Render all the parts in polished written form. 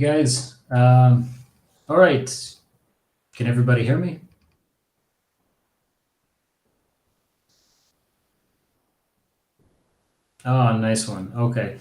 Hey guys. All right. Can everybody hear me? Oh, nice one. Okay.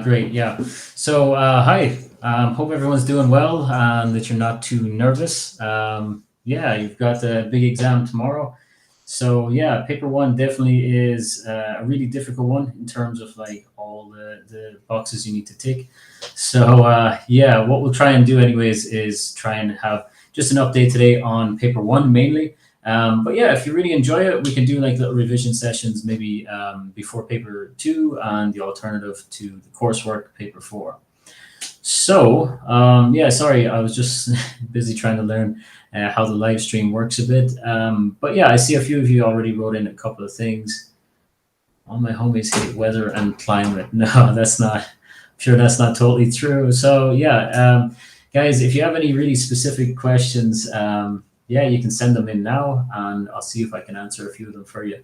Great. Yeah. So, hi. Hope everyone's doing well and that you're not too nervous. Yeah, you've got a big exam tomorrow. So, yeah, paper one definitely is a really difficult one in terms of like all the boxes you need to tick. So, yeah, what we'll try and do, anyways, is try and have just an update today on paper one mainly. But yeah, if you really enjoy it, we can do like little revision sessions maybe before paper two and the alternative to the coursework paper four. So yeah, sorry, I was just busy trying to learn how the live stream works a bit. But yeah, I see a few of you already wrote in a couple of things. All my homies hate weather and climate. No, that's not. I'm sure that's not totally true. So yeah, guys, if you have any really specific questions, yeah, you can send them in now, and I'll see if I can answer a few of them for you.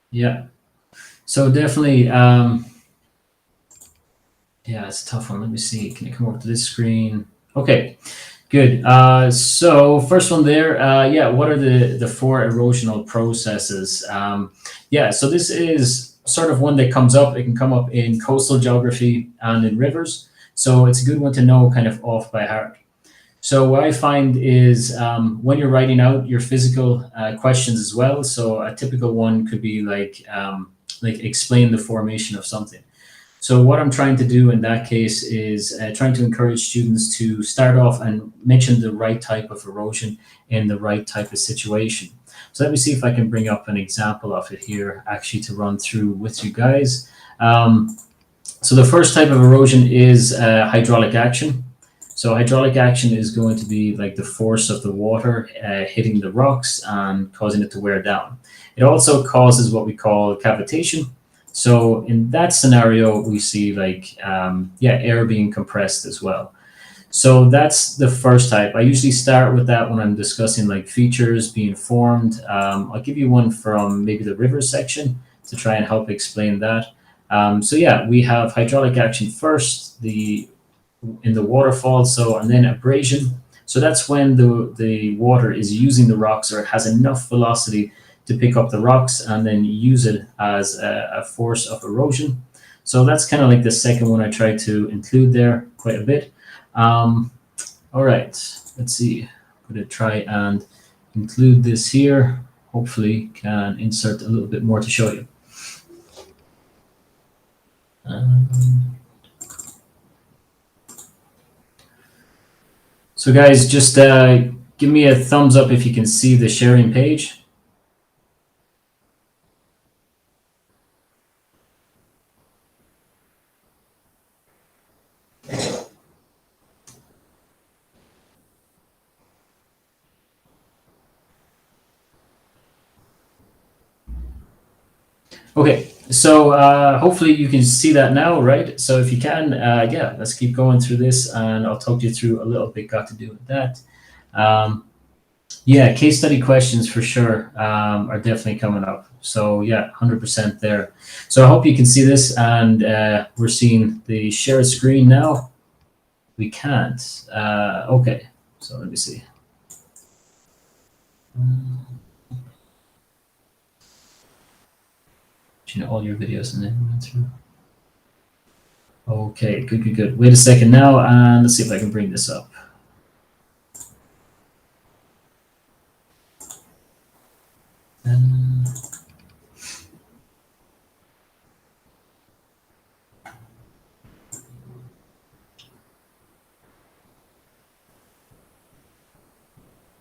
Yeah. So definitely, yeah, it's a tough one. Let me see. Can you come over to this screen? Okay. Good. So first one there, yeah. What are the four erosional processes? Yeah. So this is sort of one that comes up. It can come up in coastal geography and in rivers. So it's a good one to know, kind of off by heart. So what I find is when you're writing out your physical questions as well. So a typical one could be like explain the formation of something. So what I'm trying to do in that case is trying to encourage students to start off and mention the right type of erosion in the right type of situation. So let me see if I can bring up an example of it here, actually, to run through with you guys. So the first type of erosion is hydraulic action. So hydraulic action is going to be like the force of the water hitting the rocks and causing it to wear down. It also causes what we call cavitation. So in that scenario, we see like yeah, air being compressed as well. So that's the first type. I usually start with that when I'm discussing like features being formed. I'll give you one from maybe the river section to try and help explain that. So yeah, we have hydraulic action first, the in the waterfall. So and then abrasion. So that's when the water is using the rocks or has enough velocity to pick up the rocks and then use it as a force of erosion. So that's kind of like the second one I tried to include there quite a bit. Um, all right, let's see. I'm going to try and include this here. Hopefully, can insert a little bit more to show you. Um, so, guys, just give me a thumbs up if you can see the sharing page. Okay, so hopefully you can see that now, right? So if you can, yeah, let's keep going through this, and I'll talk you through a little bit got to do with that. Um, yeah, case study questions for sure are definitely coming up. So yeah, 100% there. So I hope you can see this, and we're seeing the shared screen now. We can't. Okay, so let me see. You know all your videos and then run through. Okay, good, good, good. Wait a second now, and let's see if I can bring this up.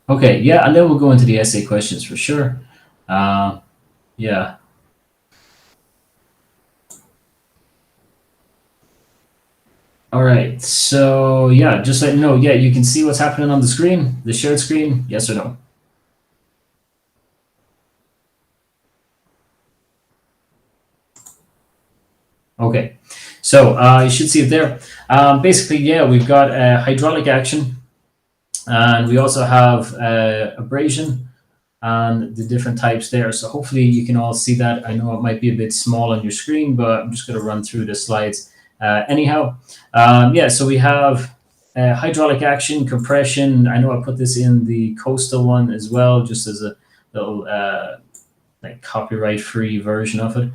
Okay, yeah, and then we'll go into the essay questions for sure. Yeah. All right. So yeah, just let you know. Yeah, you can see what's happening on the screen, the shared screen. Yes or no? Okay. So you should see it there. Basically, yeah, we've got hydraulic action, and we also have abrasion and the different types there. So hopefully you can all see that. I know it might be a bit small on your screen, but I'm just going to run through the slides anyhow. Yeah, so we have hydraulic action, compression. I know I put this in the coastal one as well, just as a little like copyright free version of it.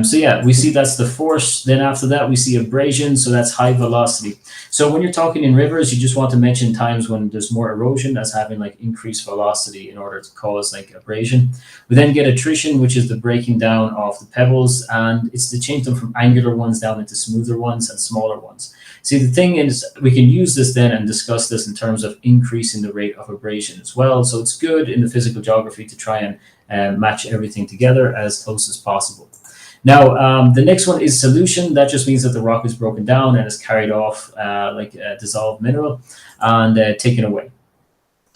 So yeah, we see that's the force. Then after that, we see abrasion. So that's high velocity. So when you're talking in rivers, you just want to mention times when there's more erosion that's having like increased velocity in order to cause like abrasion. We then get attrition, which is the breaking down of the pebbles, and it's to change them from angular ones down into smoother ones and smaller ones. See, the thing is, we can use this then and discuss this in terms of increasing the rate of abrasion as well. So it's good in the physical geography to try and match everything together as close as possible. Now, the next one is solution. That just means that the rock is broken down and is carried off like a dissolved mineral and taken away.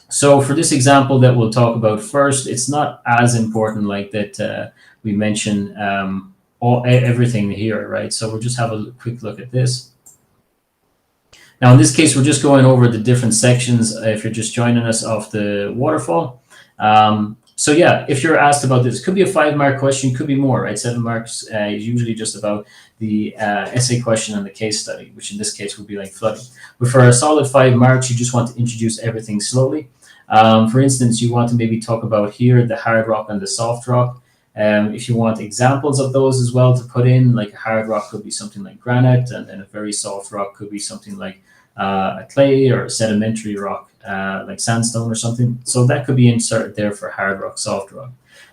So for this example that we'll talk about first, it's not as important like that we mention everything here, right? So we'll just have a quick look at this. Now, in this case, we're just going over the different sections if you're just joining us off the waterfall. So yeah, if you're asked about this, could be a 5-mark question, could be more, right? 7 marks is usually just about the essay question and the case study, which in this case would be like flooding. But for a solid 5 marks, you just want to introduce everything slowly. For instance, you want to maybe talk about here the hard rock and the soft rock. If you want examples of those as well to put in, like a hard rock could be something like granite, and then a very soft rock could be something like a clay or a sedimentary rock, like sandstone or something. So that could be inserted there for hard rock, soft rock.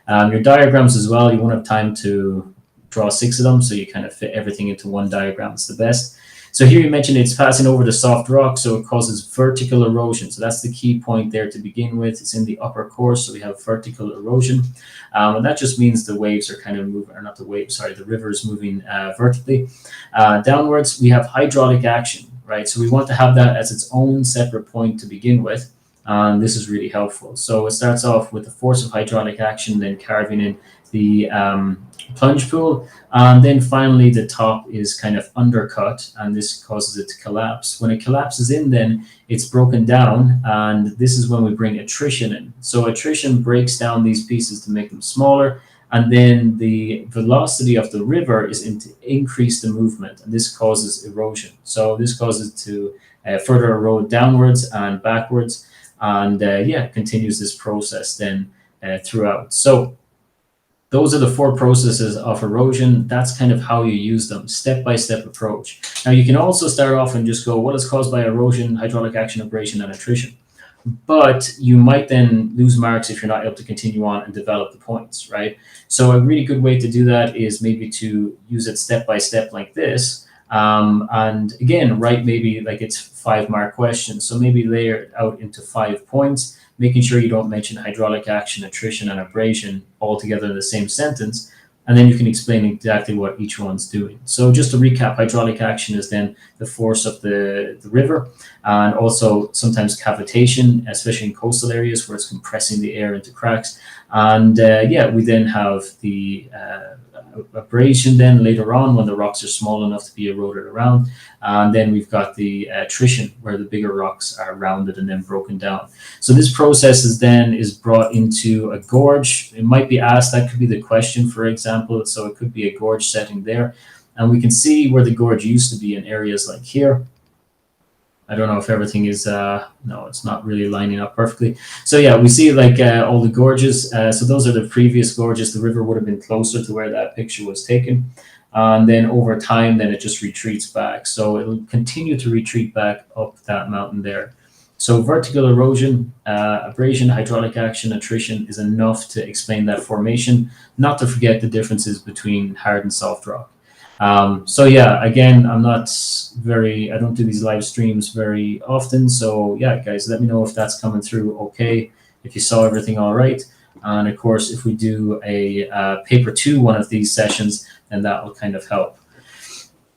Your diagrams as well, you won't have time to draw 6 of them, so you kind of fit everything into one diagram. It's the best. So here you mentioned it's passing over the soft rock, so it causes vertical erosion. So that's the key point there to begin with. It's in the upper course, so we have vertical erosion. And that just means the waves are kind of moving, or not the waves, sorry, the river is moving vertically. Downwards, we have hydraulic action, right? So we want to have that as its own separate point to begin with. And this is really helpful. So it starts off with the force of hydraulic action, then carving in the plunge pool. And then finally, the top is kind of undercut, and this causes it to collapse. When it collapses in, then it's broken down, and this is when we bring attrition in. So attrition breaks down these pieces to make them smaller, and then the velocity of the river is to increase the movement, and this causes erosion. So this causes it to further erode downwards and backwards, and yeah, continues this process then throughout. So those are the 4 processes of erosion. That's kind of how you use them, step-by-step approach. Now, you can also start off and just go, what is caused by erosion, hydraulic action, abrasion, and attrition? But you might then lose marks if you're not able to continue on and develop the points, right? So a really good way to do that is maybe to use it step-by-step like this. And again, write maybe like it's 5-mark questions. So maybe layer it out into 5 points, making sure you don't mention hydraulic action, attrition, and abrasion all together in the same sentence. And then you can explain exactly what each one's doing. So just to recap, hydraulic action is then the force of the river, and also sometimes cavitation, especially in coastal areas where it's compressing the air into cracks. And yeah, we then have the abrasion then later on when the rocks are small enough to be eroded around. And then we've got the attrition where the bigger rocks are rounded and then broken down. So this process is brought into a gorge. It might be asked, that could be the question, for example. So it could be a gorge setting there. And we can see where the gorge used to be in areas like here. I don't know if everything is, no, it's not really lining up perfectly. So yeah, we see like all the gorges. So those are the previous gorges. The river would have been closer to where that picture was taken. And then over time, then it just retreats back. So it'll continue to retreat back up that mountain there. So vertical erosion, abrasion, hydraulic action, attrition is enough to explain that formation, not to forget the differences between hard and soft rock. So yeah, again, I don't do these live streams very often. So yeah, guys, let me know if that's coming through okay, if you saw everything all right. And of course, if we do a paper 2, one of these sessions, then that will kind of help.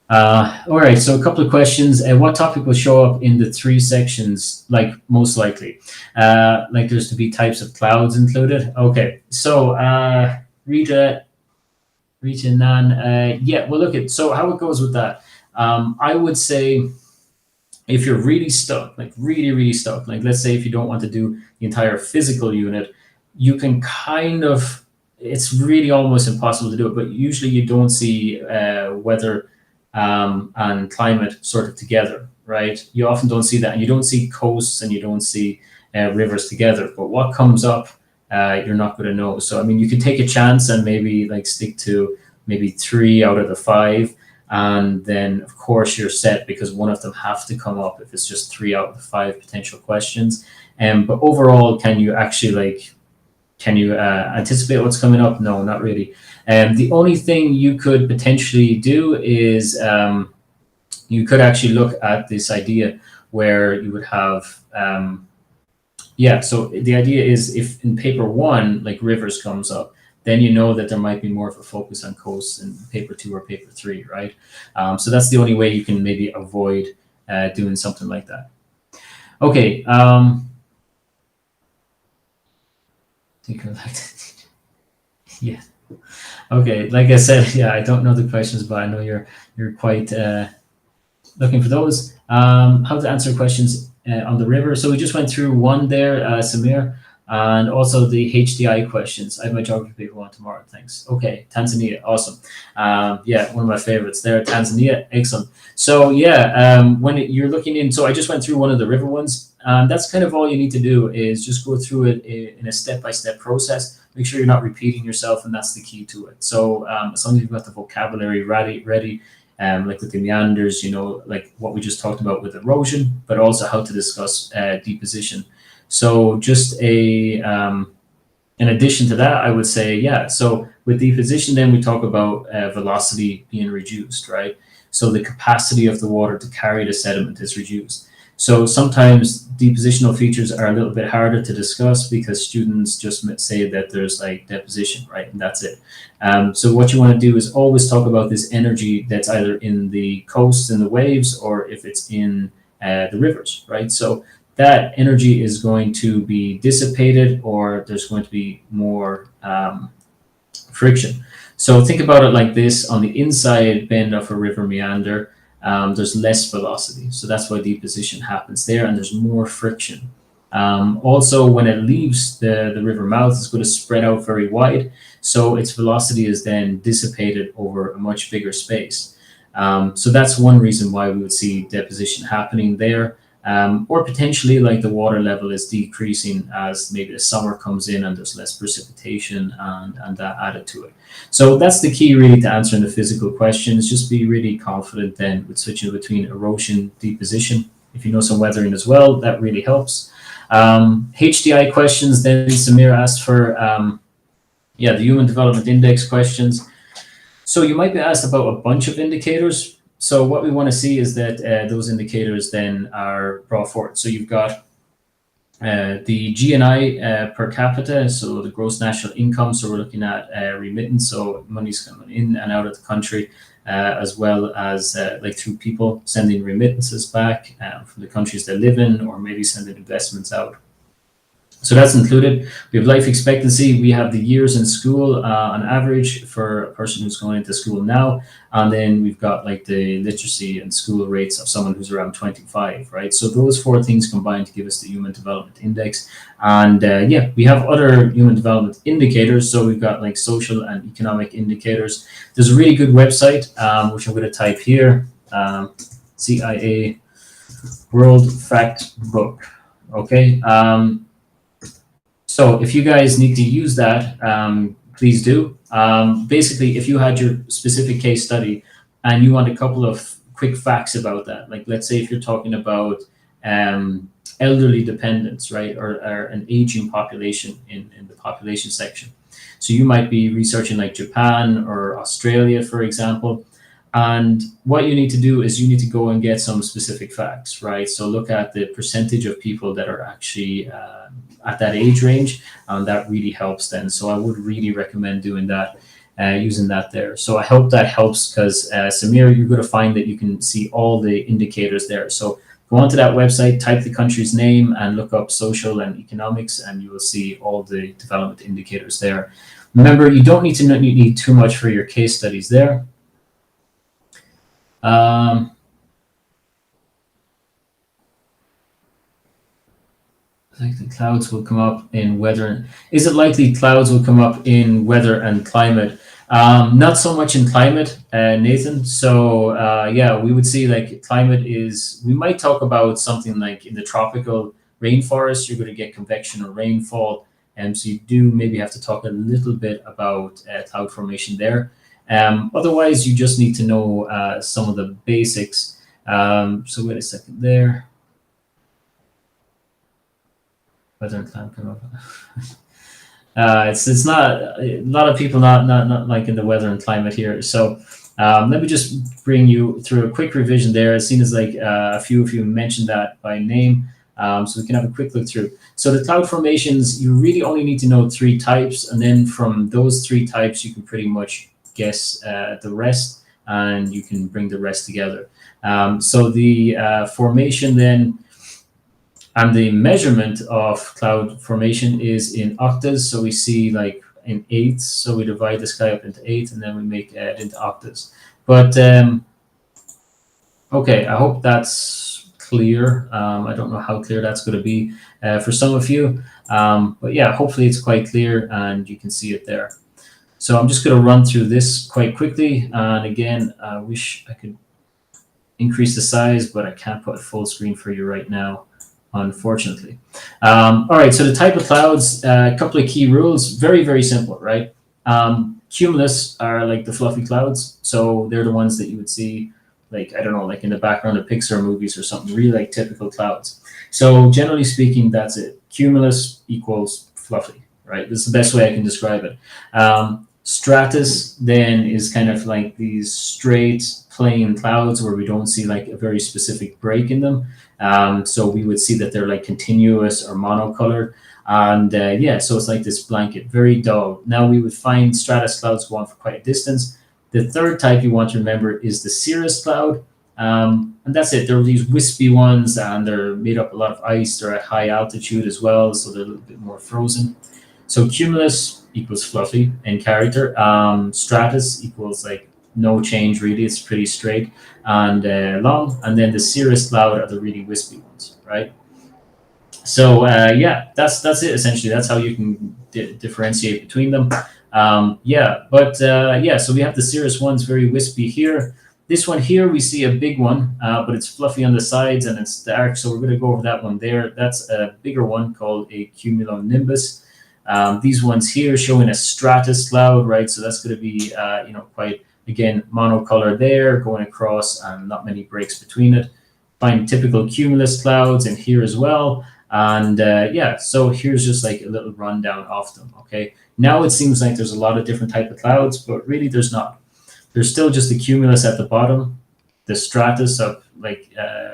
All right, so a couple of questions. What topic will show up in the 3 sections, like most likely? Like there's to be types of clouds included. Okay, so Rita Nan, yeah, well, look at, so how it goes with that. I would say if you're really stuck, like really stuck, like let's say if you don't want to do the entire physical unit, you can kind of, it's really almost impossible to do it, but usually you don't see weather and climate sort of together, right? You often don't see that, and you don't see coasts and you don't see rivers together. But what comes up, you're not going to know. So, I mean, you can take a chance and maybe like stick to maybe three out of the five, and then of course you're set because one of them have to come up if it's just three out of the five potential questions. But overall, can you actually like can you anticipate what's coming up? No, not really. The only thing you could potentially do is you could actually look at this idea where you would have yeah, so the idea is if in paper one, like rivers comes up, then you know that there might be more of a focus on coasts in paper two or paper three, right? So that's the only way you can maybe avoid doing something like that. Okay. Think of that. Yeah. Okay. Like I said, yeah, I don't know the questions, but I know you're quite looking for those. How to answer questions on the river. So we just went through one there, Samir, and also the HDI questions. I have my geography paper one tomorrow. Thanks. Okay, Tanzania, awesome. Yeah, one of my favorites there, Tanzania, excellent. So yeah, when you're looking in, so I just went through one of the river ones. That's kind of all you need to do is just go through it in a step-by-step process. Make sure you're not repeating yourself, and that's the key to it. So as long as you've got the vocabulary ready, like with the meanders, like what we just talked about with erosion, but also how to discuss deposition. So just in addition to that, I would say, yeah, so with deposition, then we talk about velocity being reduced, right? So the capacity of the water to carry the sediment is reduced. So sometimes depositional features are a little bit harder to discuss because students just say that there's like deposition, right? And that's it. So what you want to do is always talk about this energy that's either in the coast and the waves, or if it's in the rivers, right? So that energy is going to be dissipated, or there's going to be more friction. So think about it like this: on the inside bend of a river meander, there's less velocity. So that's why deposition happens there, and there's more friction. Also, when it leaves the river mouth, it's going to spread out very wide. So its velocity is then dissipated over a much bigger space. So that's one reason why we would see deposition happening there. Or potentially like the water level is decreasing as maybe the summer comes in and there's less precipitation and that added to it. So that's the key really to answering the physical questions. Just be really confident then with switching between erosion, deposition. If you know some weathering as well, that really helps. HDI questions, then Samir asked for, the Human Development Index questions. So you might be asked about a bunch of indicators. So what we want to see is that those indicators then are brought forward. So you've got the GNI per capita, so the gross national income. So we're looking at remittance, so money's coming in and out of the country, as well as like through people sending remittances back from the countries they live in, or maybe sending investments out. So that's included. We have life expectancy. We have the years in school on average for a person who's going into school now. And then we've got like the literacy and school rates of someone who's around 25, right? So those four things combine to give us the Human Development Index. And we have other human development indicators. So we've got like social and economic indicators. There's a really good website, which I'm going to type here, CIA World Fact Book. Okay. So if you guys need to use that, please do. Basically, if you had your specific case study and you want a couple of quick facts about that, like let's say if you're talking about elderly dependents, right, or an aging population in the population section. So you might be researching like Japan or Australia, for example. And what you need to do is you need to go and get some specific facts, right? So look at the percentage of people that are actually at that age range, and that really helps then. So I would really recommend doing that, using that there. So I hope that helps because Samir, you're going to find that you can see all the indicators there. So go onto that website, type the country's name and look up social and economics, and you will see all the development indicators there. Remember, you don't need to need too much for your case studies there. Um, like the clouds will come up in weather. Is it likely clouds will come up in weather and climate? Not so much in climate, Nathan. So yeah, we would see like climate is. We might talk about something like in the tropical rainforest, you're going to get convection or rainfall, and so you do maybe have to talk a little bit about cloud formation there. Otherwise, you just need to know some of the basics. So wait a second there. Weather and climate come up. It's not a lot of people not like in the weather and climate here. So let me just bring you through a quick revision there. As soon as like a few of you mentioned that by name, so we can have a quick look through. So the cloud formations, you really only need to know three types, and then from those three types, you can pretty much guess the rest, and you can bring the rest together. So the formation then and the measurement of cloud formation is in octaves. So we see like in eighths. So we divide the sky up into eighths and then we make it into octaves. But okay, I hope that's clear. I don't know how clear that's going to be for some of you. But yeah, hopefully it's quite clear and you can see it there. So I'm just going to run through this quite quickly. And again, I wish I could increase the size, but I can't put full screen for you right now, unfortunately. All right, so the type of clouds, a couple of key rules, very, very simple, right? Cumulus are like the fluffy clouds, so they're the ones that you would see, like, I don't know, like in the background of Pixar movies or something, really like typical clouds. So generally speaking, that's it. Cumulus equals fluffy, right? This is the best way I can describe it. Stratus then is kind of like these straight plain clouds where we don't see like a very specific break in them. So we would see that they're like continuous or monocolored. And yeah, so it's like this blanket, very dull. Now we would find stratus clouds go on for quite a distance. The third type you want to remember is the cirrus cloud. And that's it. They're these wispy ones and they're made up a lot of ice. They're at high altitude as well, so they're a little bit more frozen. So cumulus equals fluffy in character. Stratus equals like no change really. It's pretty straight and long. And then the cirrus cloud are the really wispy ones, right? So yeah, that's it essentially. That's how you can differentiate between them. Yeah, but yeah, so we have the cirrus ones very wispy here. This one here, we see a big one, but it's fluffy on the sides and it's dark. So we're going to go over that one there. That's a bigger one called a cumulonimbus. These ones here showing a stratus cloud, right? So that's going to be, quite, again, monocolor there going across and not many breaks between it. Find typical cumulus clouds in here as well. And yeah, so here's just like a little rundown of them, okay? Now it seems like there's a lot of different type of clouds, but really there's not. There's still just the cumulus at the bottom, the stratus up like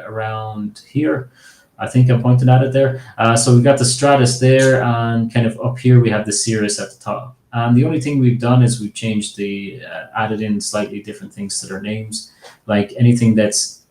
around here. I think I'm pointing at it there. So we've got the stratus there, and kind of up here we have the cirrus at the top. And the only thing we've done is we've changed added in slightly different things to their names. Like anything that's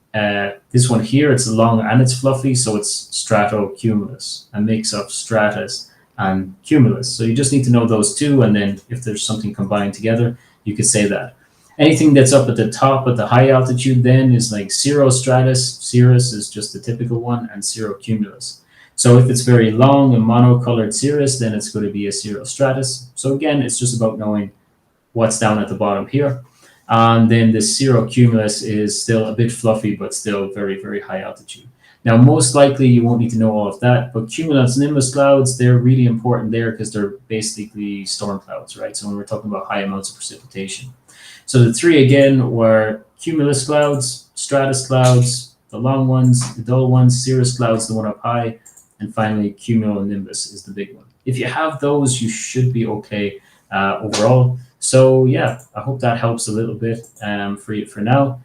this one here, it's long and it's fluffy, so it's stratocumulus, a mix of stratus and cumulus. So you just need to know those two, and then if there's something combined together, you could say that. Anything that's up at the top at the high altitude then is like cirrostratus. Cirrus is just the typical one, and cirrocumulus. So if it's very long and monocolored cirrus, then it's going to be a cirrostratus. So again, it's just about knowing what's down at the bottom here. And then the cirrocumulus is still a bit fluffy, but still very, very high altitude. Now, most likely you won't need to know all of that, but cumulonimbus clouds, they're really important there because they're basically storm clouds, right? So when we're talking about high amounts of precipitation. So the three again were cumulus clouds, stratus clouds, the long ones, the dull ones, cirrus clouds, the one up high, and finally cumulonimbus is the big one. If you have those, you should be okay overall. So yeah, I hope that helps a little bit for you for now.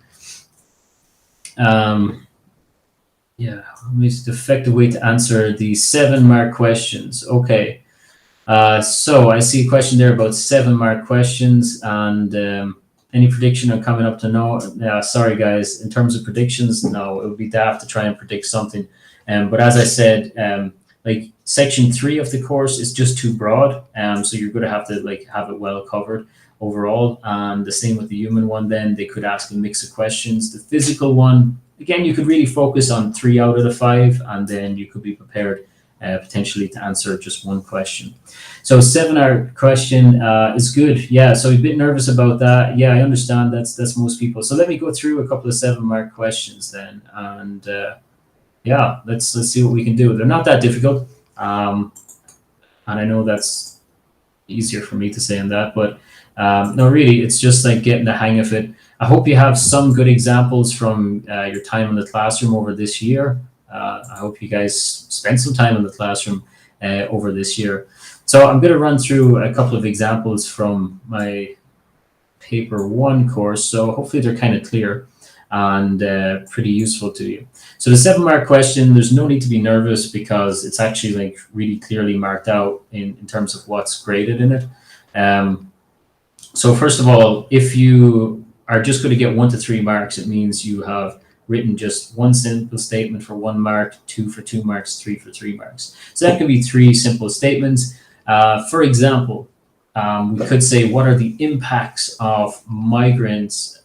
Yeah, most effective way to answer the 7-mark questions. Okay, so I see a question there about 7-mark questions and any prediction on coming up to no? Sorry guys, in terms of predictions, no, it would be daft to try and predict something. But as I said, like section 3 of the course is just too broad, so you're going to have to like have it well covered. overall. And the same with the human one, then they could ask a mix of questions. The physical one, again, you could really focus on 3 out of the 5, and then you could be prepared potentially to answer just one question. So 7-hour question is good. Yeah, so a bit nervous about that. Yeah, I understand that's most people. So let me go through a couple of 7-mark questions then, and yeah, let's see what we can do. They're not that difficult, and I know that's easier for me to say on that, but no, really, it's just like getting the hang of it. I hope you have some good examples from your time in the classroom over this year. I hope you guys spent some time in the classroom over this year. So I'm going to run through a couple of examples from my paper 1 course. So hopefully they're kind of clear and pretty useful to you. So the 7-mark question, there's no need to be nervous because it's actually like really clearly marked out in terms of what's graded in it. So first of all, if you are just going to get 1 to 3 marks, it means you have written just one simple statement for 1 mark, 2 for 2 marks, 3 for 3 marks. So that could be 3 simple statements. For example, we could say, what are the impacts of migrants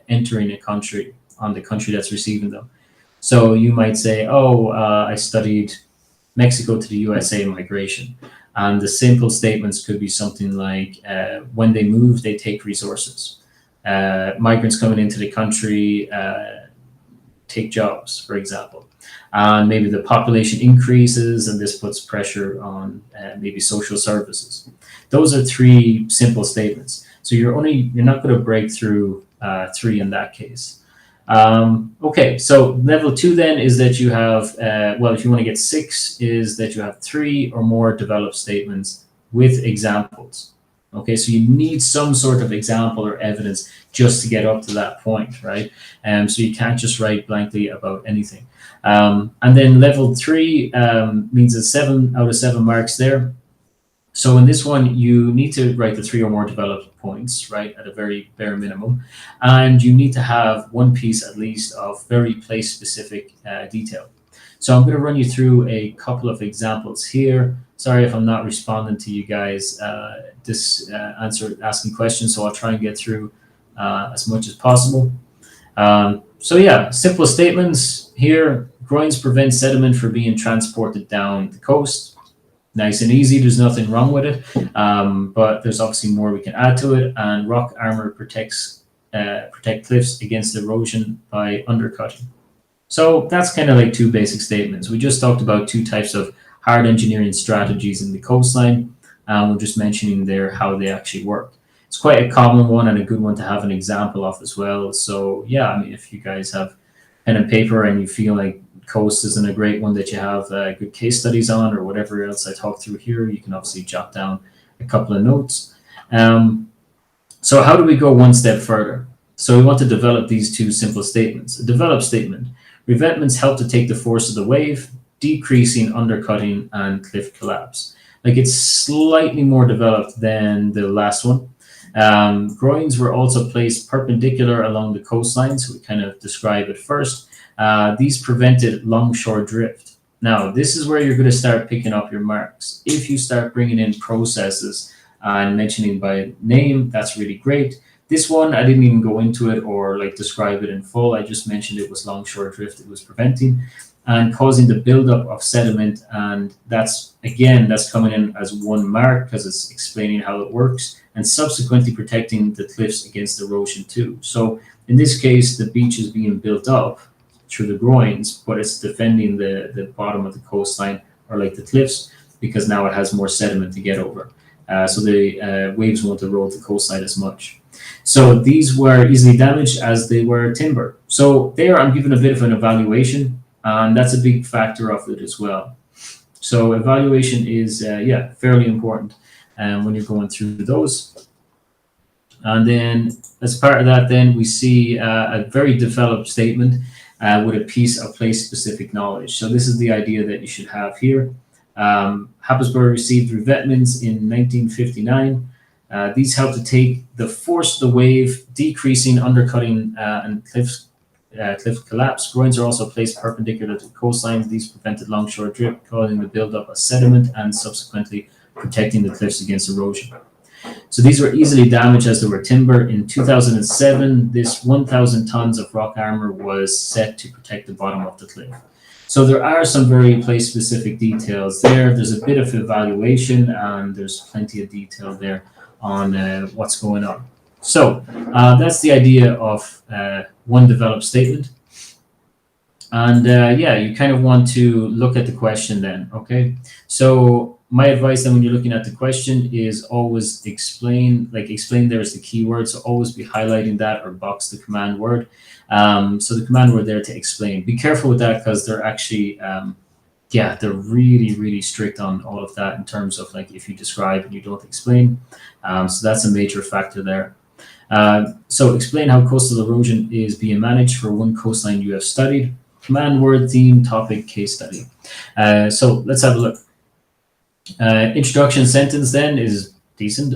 entering a country on the country that's receiving them? So you might say, I studied Mexico to the USA migration. And the simple statements could be something like, when they move, they take resources. Migrants coming into the country take jobs, for example. And maybe the population increases and this puts pressure on maybe social services. Those are 3 simple statements. So you're not going to break through 3 in that case. Okay, so level 2 then is that you have, if you want to get 6, is that you have 3 or more developed statements with examples. Okay, so you need some sort of example or evidence just to get up to that point, right? So you can't just write blankly about anything. And then level 3 means it's 7 out of 7 marks there. So in this one, you need to write the 3 or more developed points, right, at a very bare minimum. And you need to have 1 piece at least of very place-specific detail. So I'm going to run you through a couple of examples here. Sorry if I'm not responding to you guys asking questions, so I'll try and get through as much as possible. So yeah, simple statements here. Groins prevent sediment from being transported down the coast. Nice and easy, there's nothing wrong with it, but there's obviously more we can add to it. And rock armor protect cliffs against erosion by undercutting. So that's kind of like 2 basic statements. We just talked about 2 types of hard engineering strategies in the coastline, and we're just mentioning there how they actually work. It's quite a common one and a good one to have an example of as well. So yeah, I mean, if you guys have pen and paper and you feel like coast isn't a great one that you have good case studies on or whatever else I talk through here, you can obviously jot down a couple of notes. So how do we go 1 step further? So we want to develop these 2 simple statements. A developed statement: revetments help to take the force of the wave, decreasing undercutting and cliff collapse. Like, it's slightly more developed than the last one. Groins were also placed perpendicular along the coastline, so we kind of describe it first. These prevented longshore drift. Now, this is where you're going to start picking up your marks. If you start bringing in processes and mentioning by name, that's really great. This one, I didn't even go into it or like describe it in full. I just mentioned it was longshore drift. It was preventing and causing the buildup of sediment. And that's coming in as 1 mark because it's explaining how it works, and subsequently protecting the cliffs against erosion too. So in this case, the beach is being built up through the groins, but it's defending the bottom of the coastline or like the cliffs, because now it has more sediment to get over. So the waves won't erode the coastline as much. So these were easily damaged as they were timber. So there I'm giving a bit of an evaluation, and that's a big factor of it as well. So evaluation is, fairly important when you're going through those. And then as part of that, then we see a very developed statement with a piece of place-specific knowledge. So this is the idea that you should have here. Happisburgh received revetments in 1959. These help to take the force of the wave, decreasing undercutting and cliff collapse. Groins are also placed perpendicular to coastlines. These prevented longshore drift, causing the buildup of sediment and subsequently protecting the cliffs against erosion. So these were easily damaged as they were timber. In 2007, this 1,000 tons of rock armor was set to protect the bottom of the cliff. So there are some very place-specific details there. There's a bit of evaluation, and there's plenty of detail there on what's going on. So that's the idea of one developed statement. And yeah, you kind of want to look at the question then, okay? So my advice then when you're looking at the question is always explain, like explain there is the keyword. So always be highlighting that or box the command word. So the command word there to explain. Be careful with that because they're actually, yeah, they're really, really strict on all of that in terms of like if you describe and you don't explain. So that's a major factor there. So explain how coastal erosion is being managed for one coastline you have studied. Command word, theme, topic, case study. So let's have a look. Introduction sentence then is decent.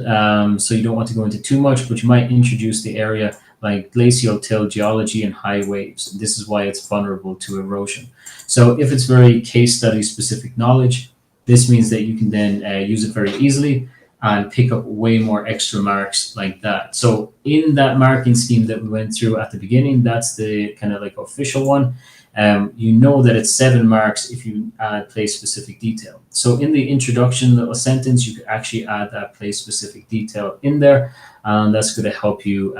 So you don't want to go into too much, but you might introduce the area like glacial till geology and high waves. This is why it's vulnerable to erosion. So if it's very case study specific knowledge, this means that you can then use it very easily and pick up way more extra marks like that. So in that marking scheme that we went through at the beginning, that's the kind of like official one. You know that it's 7 marks if you add place-specific detail. So in the introduction little sentence, you could actually add that place-specific detail in there, and that's going to help you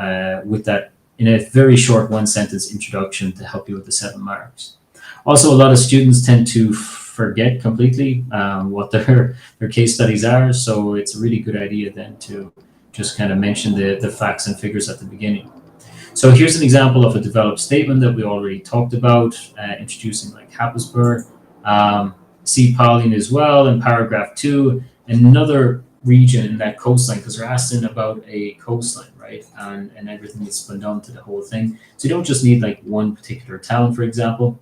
with that in a very short one-sentence introduction to help you with the 7 marks. Also, a lot of students tend to forget completely what their case studies are, so it's a really good idea then to just kind of mention the facts and figures at the beginning. So here's an example of a developed statement that we already talked about, introducing like Happisburg, Sea Pauline as well in paragraph 2, another region in that coastline, because they're asking about a coastline, right? And everything that's been done to the whole thing. So you don't just need like one particular town, for example.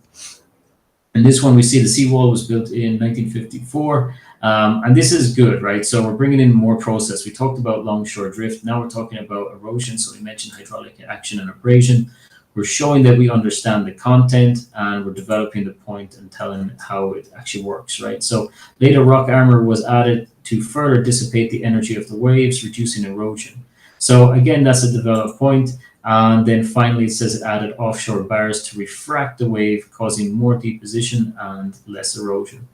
And this one we see the seawall was built in 1954. And this is good, right? So we're bringing in more process. We talked about longshore drift. Now we're talking about erosion. So we mentioned hydraulic action and abrasion. We're showing that we understand the content and we're developing the point and telling how it actually works, right? So later rock armor was added to further dissipate the energy of the waves, reducing erosion. So again, that's a developed point. And then finally, it says it added offshore bars to refract the wave, causing more deposition and less erosion.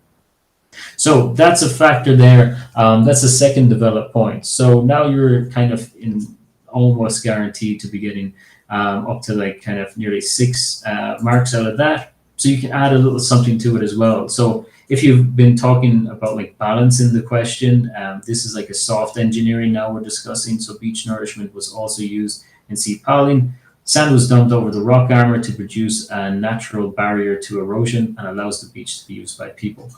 So that's a factor there. That's the second developed point. So now you're kind of in almost guaranteed to be getting up to like kind of nearly 6 marks out of that. So you can add a little something to it as well. So if you've been talking about like balance in the question, this is like a soft engineering now we're discussing. So beach nourishment was also used in Sea Pauline. Sand was dumped over the rock armor to produce a natural barrier to erosion and allows the beach to be used by people.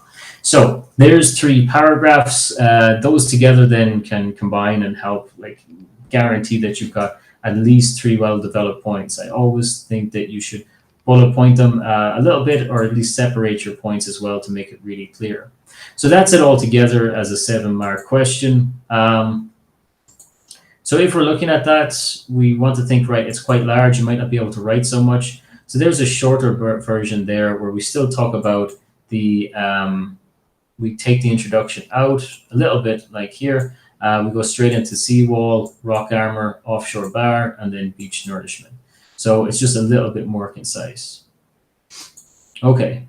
So there's 3 paragraphs. Those together then can combine and help like guarantee that you've got at least 3 well-developed points. I always think that you should bullet point them a little bit or at least separate your points as well to make it really clear. So that's it all together as a 7-mark question. So if we're looking at that, we want to think, right, it's quite large. You might not be able to write so much. So there's a shorter version there where we still talk about the, we take the introduction out a little bit like here. We go straight into seawall, rock armor, offshore bar, and then beach nourishment. So it's just a little bit more concise. Okay.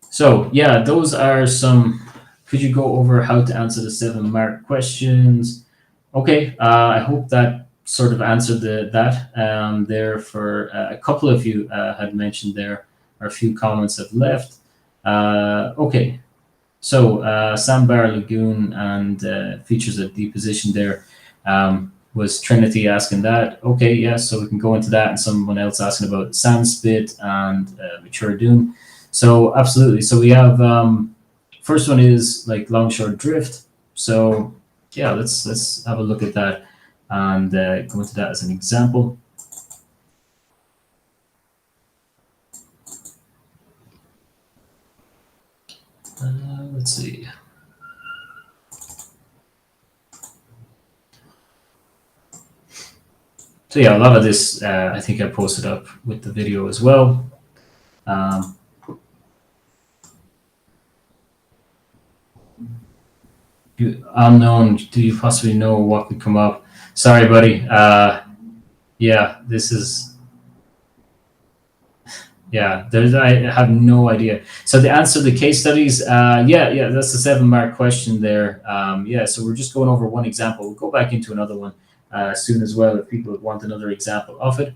So yeah, those are some. Could you go over how to answer the 7-mark questions? Okay, I hope that sort of answered that there for a couple of you had mentioned there, or a few comments have left. Okay, so Sandbar Lagoon and features of deposition there was Trinity asking that. Okay, yeah, so we can go into that, and someone else asking about sand spit and mature dune. So absolutely, so we have first one is like longshore drift. So yeah, let's have a look at that and go into that as an example. Let's see. So yeah, a lot of this I think I posted up with the video as well. Unknown. Do you possibly know what could come up? Sorry, buddy. Yeah, this is. Yeah, there's. I have no idea. So the answer to the case studies. Yeah, that's the 7 mark question there. Yeah, so we're just going over one example. We'll go back into another one soon as well if people want another example of it.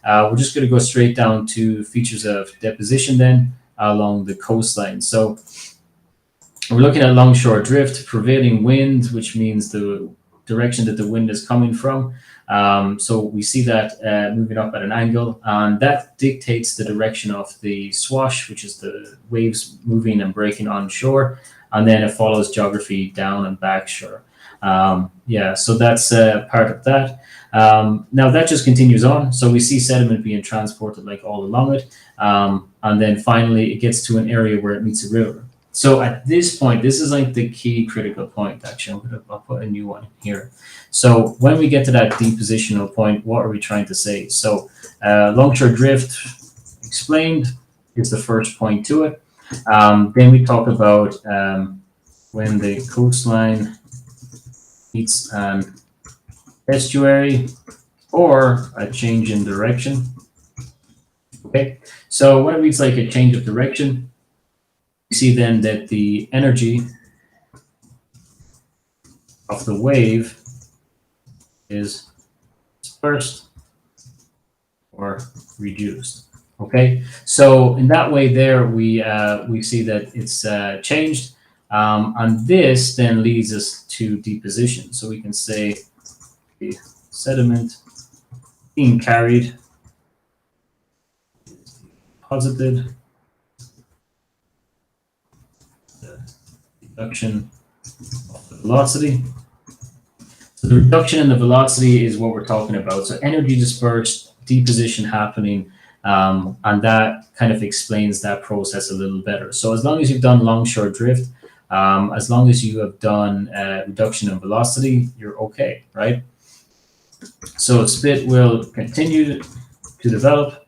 We're just going to go straight down to features of deposition then along the coastline. So we're looking at longshore drift, prevailing wind, which means the direction that the wind is coming from. So we see that moving up at an angle, and that dictates the direction of the swash, which is the waves moving and breaking on shore, and then it follows geography down and back shore. Yeah, so that's part of that. Now that just continues on. So we see sediment being transported like all along it, and then finally it gets to an area where it meets a river. So at this point, this is like the key critical point. Actually, I'll put a new one here. So when we get to that depositional point, what are we trying to say? So longshore drift explained is the first point to it. Then we talk about when the coastline meets an estuary or a change in direction. Okay, so when it meets like a change of direction, we see then that the energy of the wave is dispersed or reduced. Okay, so in that way there we see that it's changed, and this then leads us to deposition. So we can say the sediment being carried is deposited. Reduction of the velocity. So the reduction in the velocity is what we're talking about. So energy dispersed, deposition happening, and that kind of explains that process a little better. So as long as you've done longshore drift, as long as you have done reduction in velocity, you're okay, right? So spit will continue to develop.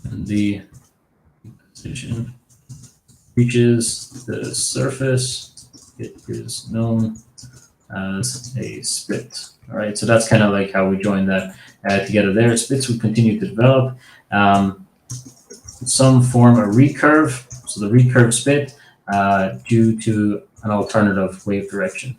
And the deposition reaches the surface, it is known as a spit. All right, so that's kind of like how we join that together there. Spits will continue to develop. Some form a recurve, so the recurve spit due to an alternative wave direction.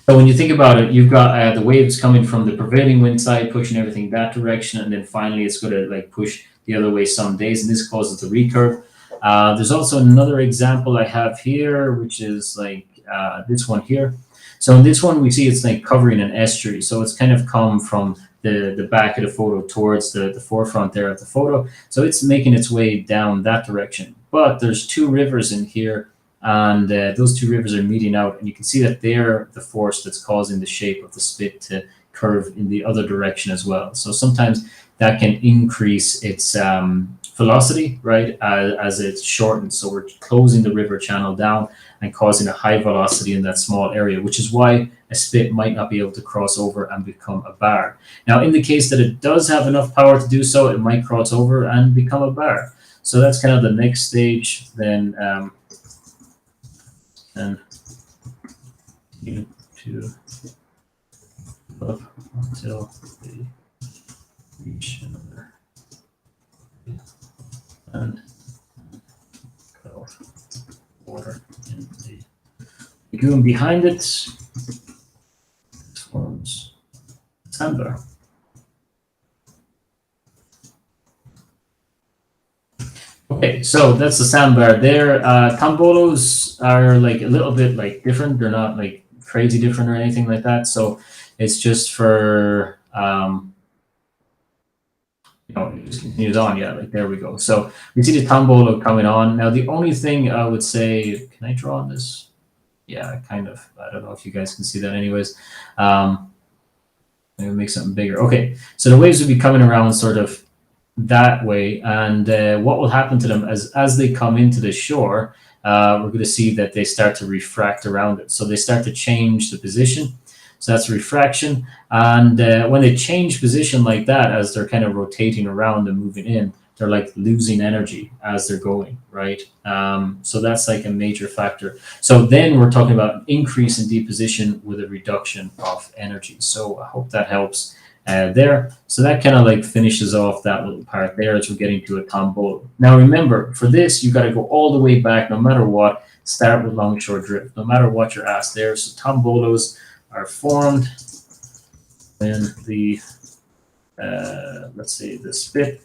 So when you think about it, you've got the waves coming from the prevailing wind side, pushing everything that direction, and then finally it's going to like push the other way some days, and this causes the recurve. There's also another example I have here, which is like this one here. So in this one, we see it's like covering an estuary. So it's kind of come from the back of the photo towards the forefront there of the photo. So it's making its way down that direction. But there's 2 rivers in here, and those 2 rivers are meeting out, and you can see that they're the force that's causing the shape of the spit to curve in the other direction as well. So sometimes that can increase its velocity, right, as it shortens. So we're closing the river channel down and causing a high velocity in that small area, which is why a spit might not be able to cross over and become a bar. Now, in the case that it does have enough power to do so, it might cross over and become a bar. So that's kind of the next stage then. And continue to up until they reach another and cut off water in the lagoon behind it. This forms sandbar. Okay, so that's the sandbar there. Tombolos are like a little bit like different. They're not like crazy different or anything like that. So it's just for, it just continues on. Yeah, like there we go. So we see the tombolo coming on. Now, the only thing I would say, can I draw on this? Yeah, kind of. I don't know if you guys can see that anyways. Maybe make something bigger. Okay, so the waves would be coming around sort of that way, and what will happen to them as they come into the shore, we're going to see that they start to refract around it. So they start to change the position. So that's refraction. And when they change position like that, as they're kind of rotating around and moving in, they're like losing energy as they're going, right? So that's like a major factor. So then we're talking about an increase in deposition with a reduction of energy. So I hope that helps there. So that kind of like finishes off that little part there as we're getting to a tombolo. Now remember, for this, you got to go all the way back, no matter what. Start with longshore drift, no matter what you're asked there. So tombolos are formed when the let's say the spit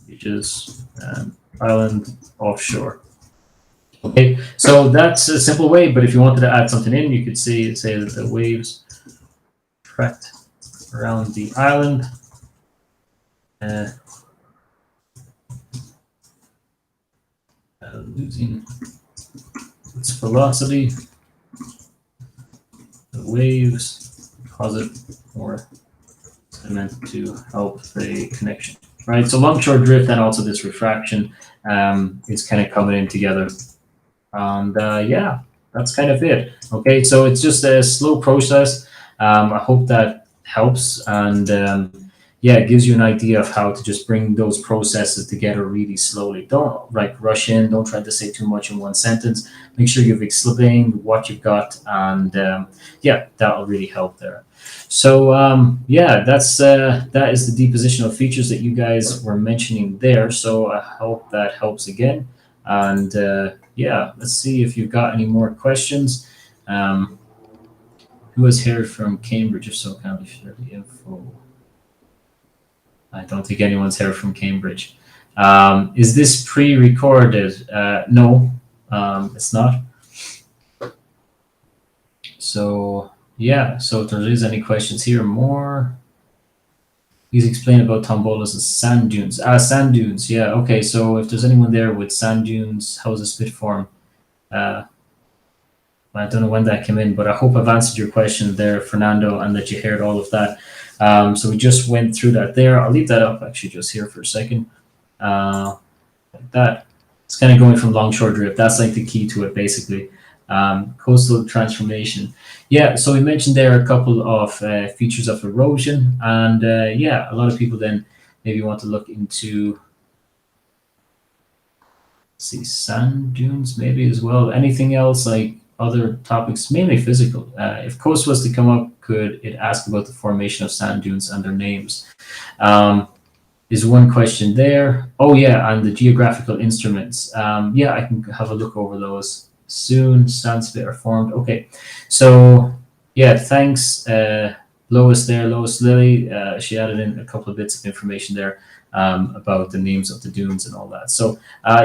reaches an island offshore. Okay, so that's a simple way, but if you wanted to add something in, you could say that the waves tracked around the island losing its velocity. The waves deposit more sediment to help the connection, right? So longshore drift and also this refraction is kind of coming in together. And yeah, that's kind of it. Okay, so it's just a slow process. I hope that helps, and yeah, it gives you an idea of how to just bring those processes together really slowly. Don't like rush in. Don't try to say too much in one sentence. Make sure you've explained what you've got, and yeah, that'll really help there. So yeah, that is the depositional features that you guys were mentioning there. So I hope that helps again. And yeah, let's see if you've got any more questions. Who has heard from Cambridge? If so, kindly share the info. I don't think anyone's heard from Cambridge. Is this pre-recorded? No, it's not. So yeah, so if there is any questions here, more. Please explain about tombolas and sand dunes. Sand dunes. Yeah. Okay. So if there's anyone there with sand dunes, how is the spit form? I don't know when that came in, but I hope I've answered your question there, Fernando, and that you heard all of that. So we just went through that there. I'll leave that up actually just here for a second. Like that. It's kind of going from longshore drift. That's like the key to it, basically. Coastal transformation. Yeah, so we mentioned there a couple of features of erosion, and yeah, a lot of people then maybe want to look into, see, sand dunes maybe as well. Anything else like other topics, mainly physical. If coast was to come up, could it ask about the formation of sand dunes and their names? Is one question there. Oh yeah, and the geographical instruments. Yeah, I can have a look over those soon. Sand spit are formed. Okay, so yeah, thanks Lois there, Lois Lilly. She added in a couple of bits of information there about the names of the dunes and all that. So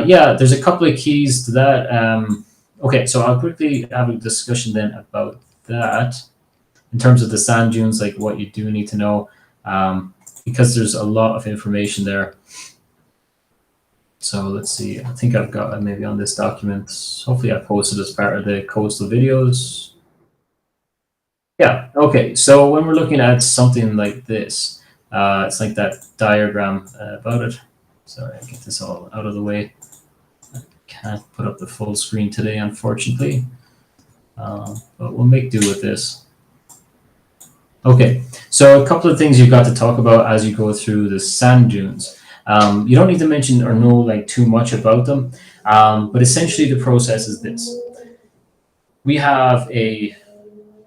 yeah, there's a couple of keys to that. Okay, so I'll quickly have a discussion then about that in terms of the sand dunes, like what you do need to know, because there's a lot of information there. So let's see, I think I've got maybe on this document, hopefully I posted as part of the coastal videos. Yeah, okay, so when we're looking at something like this, it's like that diagram about it. Sorry, I get this all out of the way. Can't put up the full screen today, unfortunately, but we'll make do with this. Okay, so a couple of things you've got to talk about as you go through the sand dunes. You don't need to mention or know like too much about them, but essentially the process is this. We have a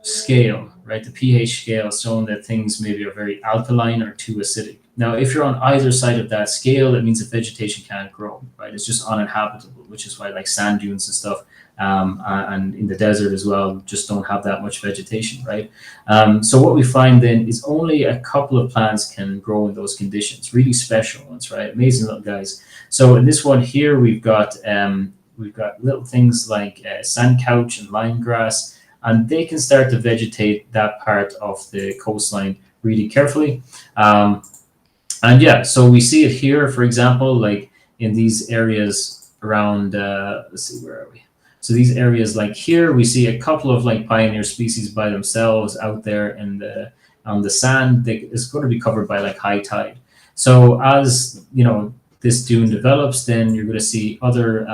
scale, right? The pH scale showing that things maybe are very alkaline or too acidic. Now, if you're on either side of that scale, it means that vegetation can't grow, right? It's just uninhabitable, which is why like sand dunes and stuff, and in the desert as well, just don't have that much vegetation, right? So what we find then is only a couple of plants can grow in those conditions, really special ones, right? Amazing little guys. So in this one here, we've got little things like sand couch and lime grass, and they can start to vegetate that part of the coastline really carefully. And yeah, so we see it here, for example, like in these areas around, let's see, where are we? So these areas like here, we see a couple of like pioneer species by themselves out there in on the sand. It's going to be covered by like high tide. So as, you know, this dune develops, then you're going to see other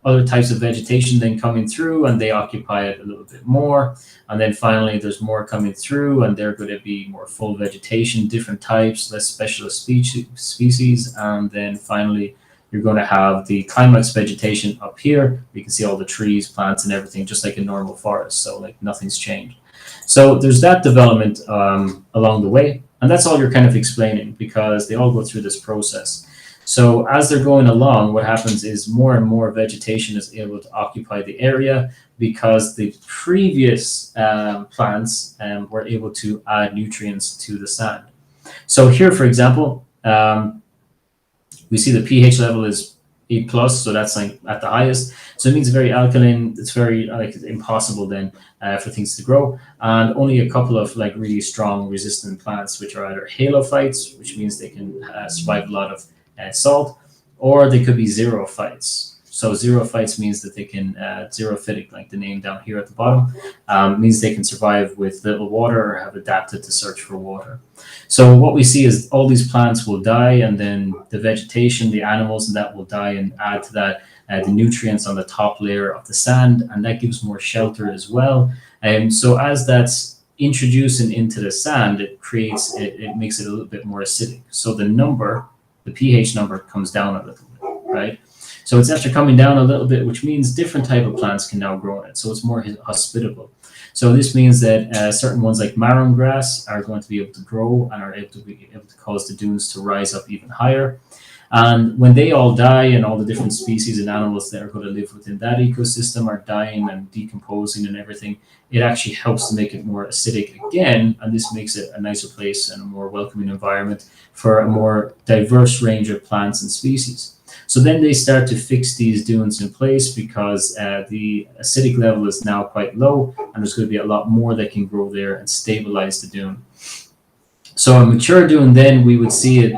other types of vegetation then coming through, and they occupy it a little bit more. And then finally, there's more coming through, and they're going to be more full vegetation, different types, less specialist species. And then finally, you're going to have the climax vegetation up here. You can see all the trees, plants, and everything, just like a normal forest. So like nothing's changed. So there's that development along the way. And that's all you're kind of explaining, because they all go through this process. So as they're going along, what happens is more and more vegetation is able to occupy the area, because the previous plants were able to add nutrients to the sand. So here, for example, we see the pH level is 8 plus, so that's like at the highest. So it means very alkaline. It's very like impossible then for things to grow, and only a couple of like really strong resistant plants, which are either halophytes, which means they can survive a lot of salt, or they could be xerophytes. So xerophytes means that they can xerophytic, like the name down here at the bottom, means they can survive with little water or have adapted to search for water. So what we see is all these plants will die, and then the vegetation, the animals, and that will die and add to that the nutrients on the top layer of the sand, and that gives more shelter as well. And so as that's introducing into the sand, it makes it a little bit more acidic. So the pH number comes down a little bit, right? So it's after coming down a little bit, which means different type of plants can now grow in it. So it's more hospitable. So this means that certain ones like marram grass are going to be able to grow and are able to cause the dunes to rise up even higher. And when they all die, and all the different species and animals that are going to live within that ecosystem are dying and decomposing and everything, it actually helps to make it more acidic again. And this makes it a nicer place and a more welcoming environment for a more diverse range of plants and species. So then they start to fix these dunes in place, because the acidic level is now quite low, and there's going to be a lot more that can grow there and stabilize the dune. So a mature dune, then we would see it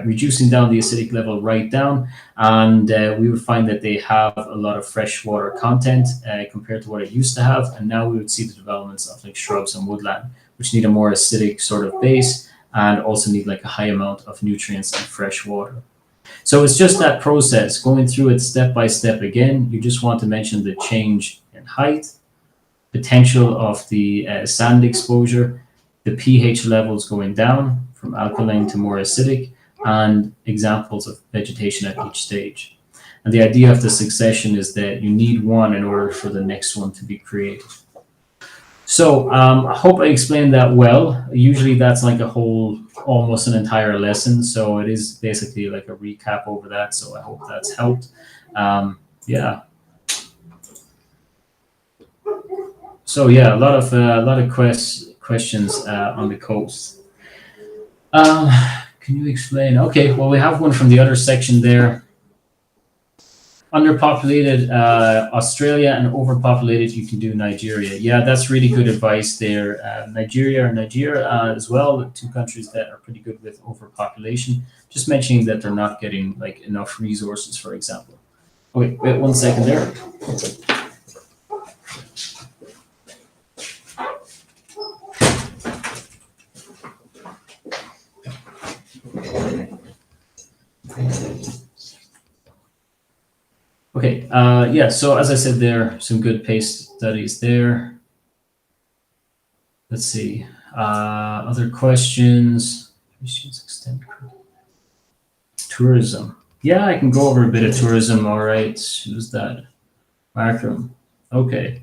reducing down the acidic level right down, and we would find that they have a lot of freshwater content compared to what it used to have. And now we would see the developments of like shrubs and woodland, which need a more acidic sort of base, and also need like a high amount of nutrients and fresh water. So it's just that process, going through it step by step again. You just want to mention the change in height, potential of the sand exposure, the pH levels going down from alkaline to more acidic, and examples of vegetation at each stage. And the idea of the succession is that you need one in order for the next one to be created. So I hope I explained that well. Usually that's like almost an entire lesson. So it is basically like a recap over that. So I hope that's helped. Yeah. So yeah, a lot of questions on the coast. Can you explain? Okay, well, we have one from the other section there. Underpopulated Australia and overpopulated, you can do Nigeria. Yeah, that's really good advice there. Nigeria as well, the two countries that are pretty good with overpopulation. Just mentioning that they're not getting like enough resources, for example. Okay, wait 1 second there. Okay, yeah, so as I said there, some good case studies there. Let's see, other questions. Tourism. Yeah, I can go over a bit of tourism, all right. Who's that? Markham. Okay,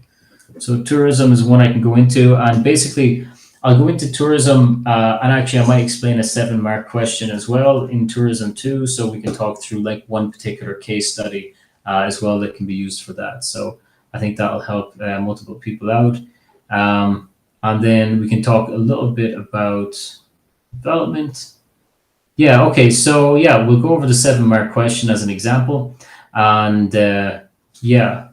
so tourism is one I can go into, and basically I'll go into tourism, and actually I might explain a 7-mark question as well in tourism too, so we can talk through like one particular case study as well that can be used for that. So I think that'll help multiple people out. And then we can talk a little bit about development. Yeah, okay, so yeah, we'll go over the 7-mark question as an example. And yeah,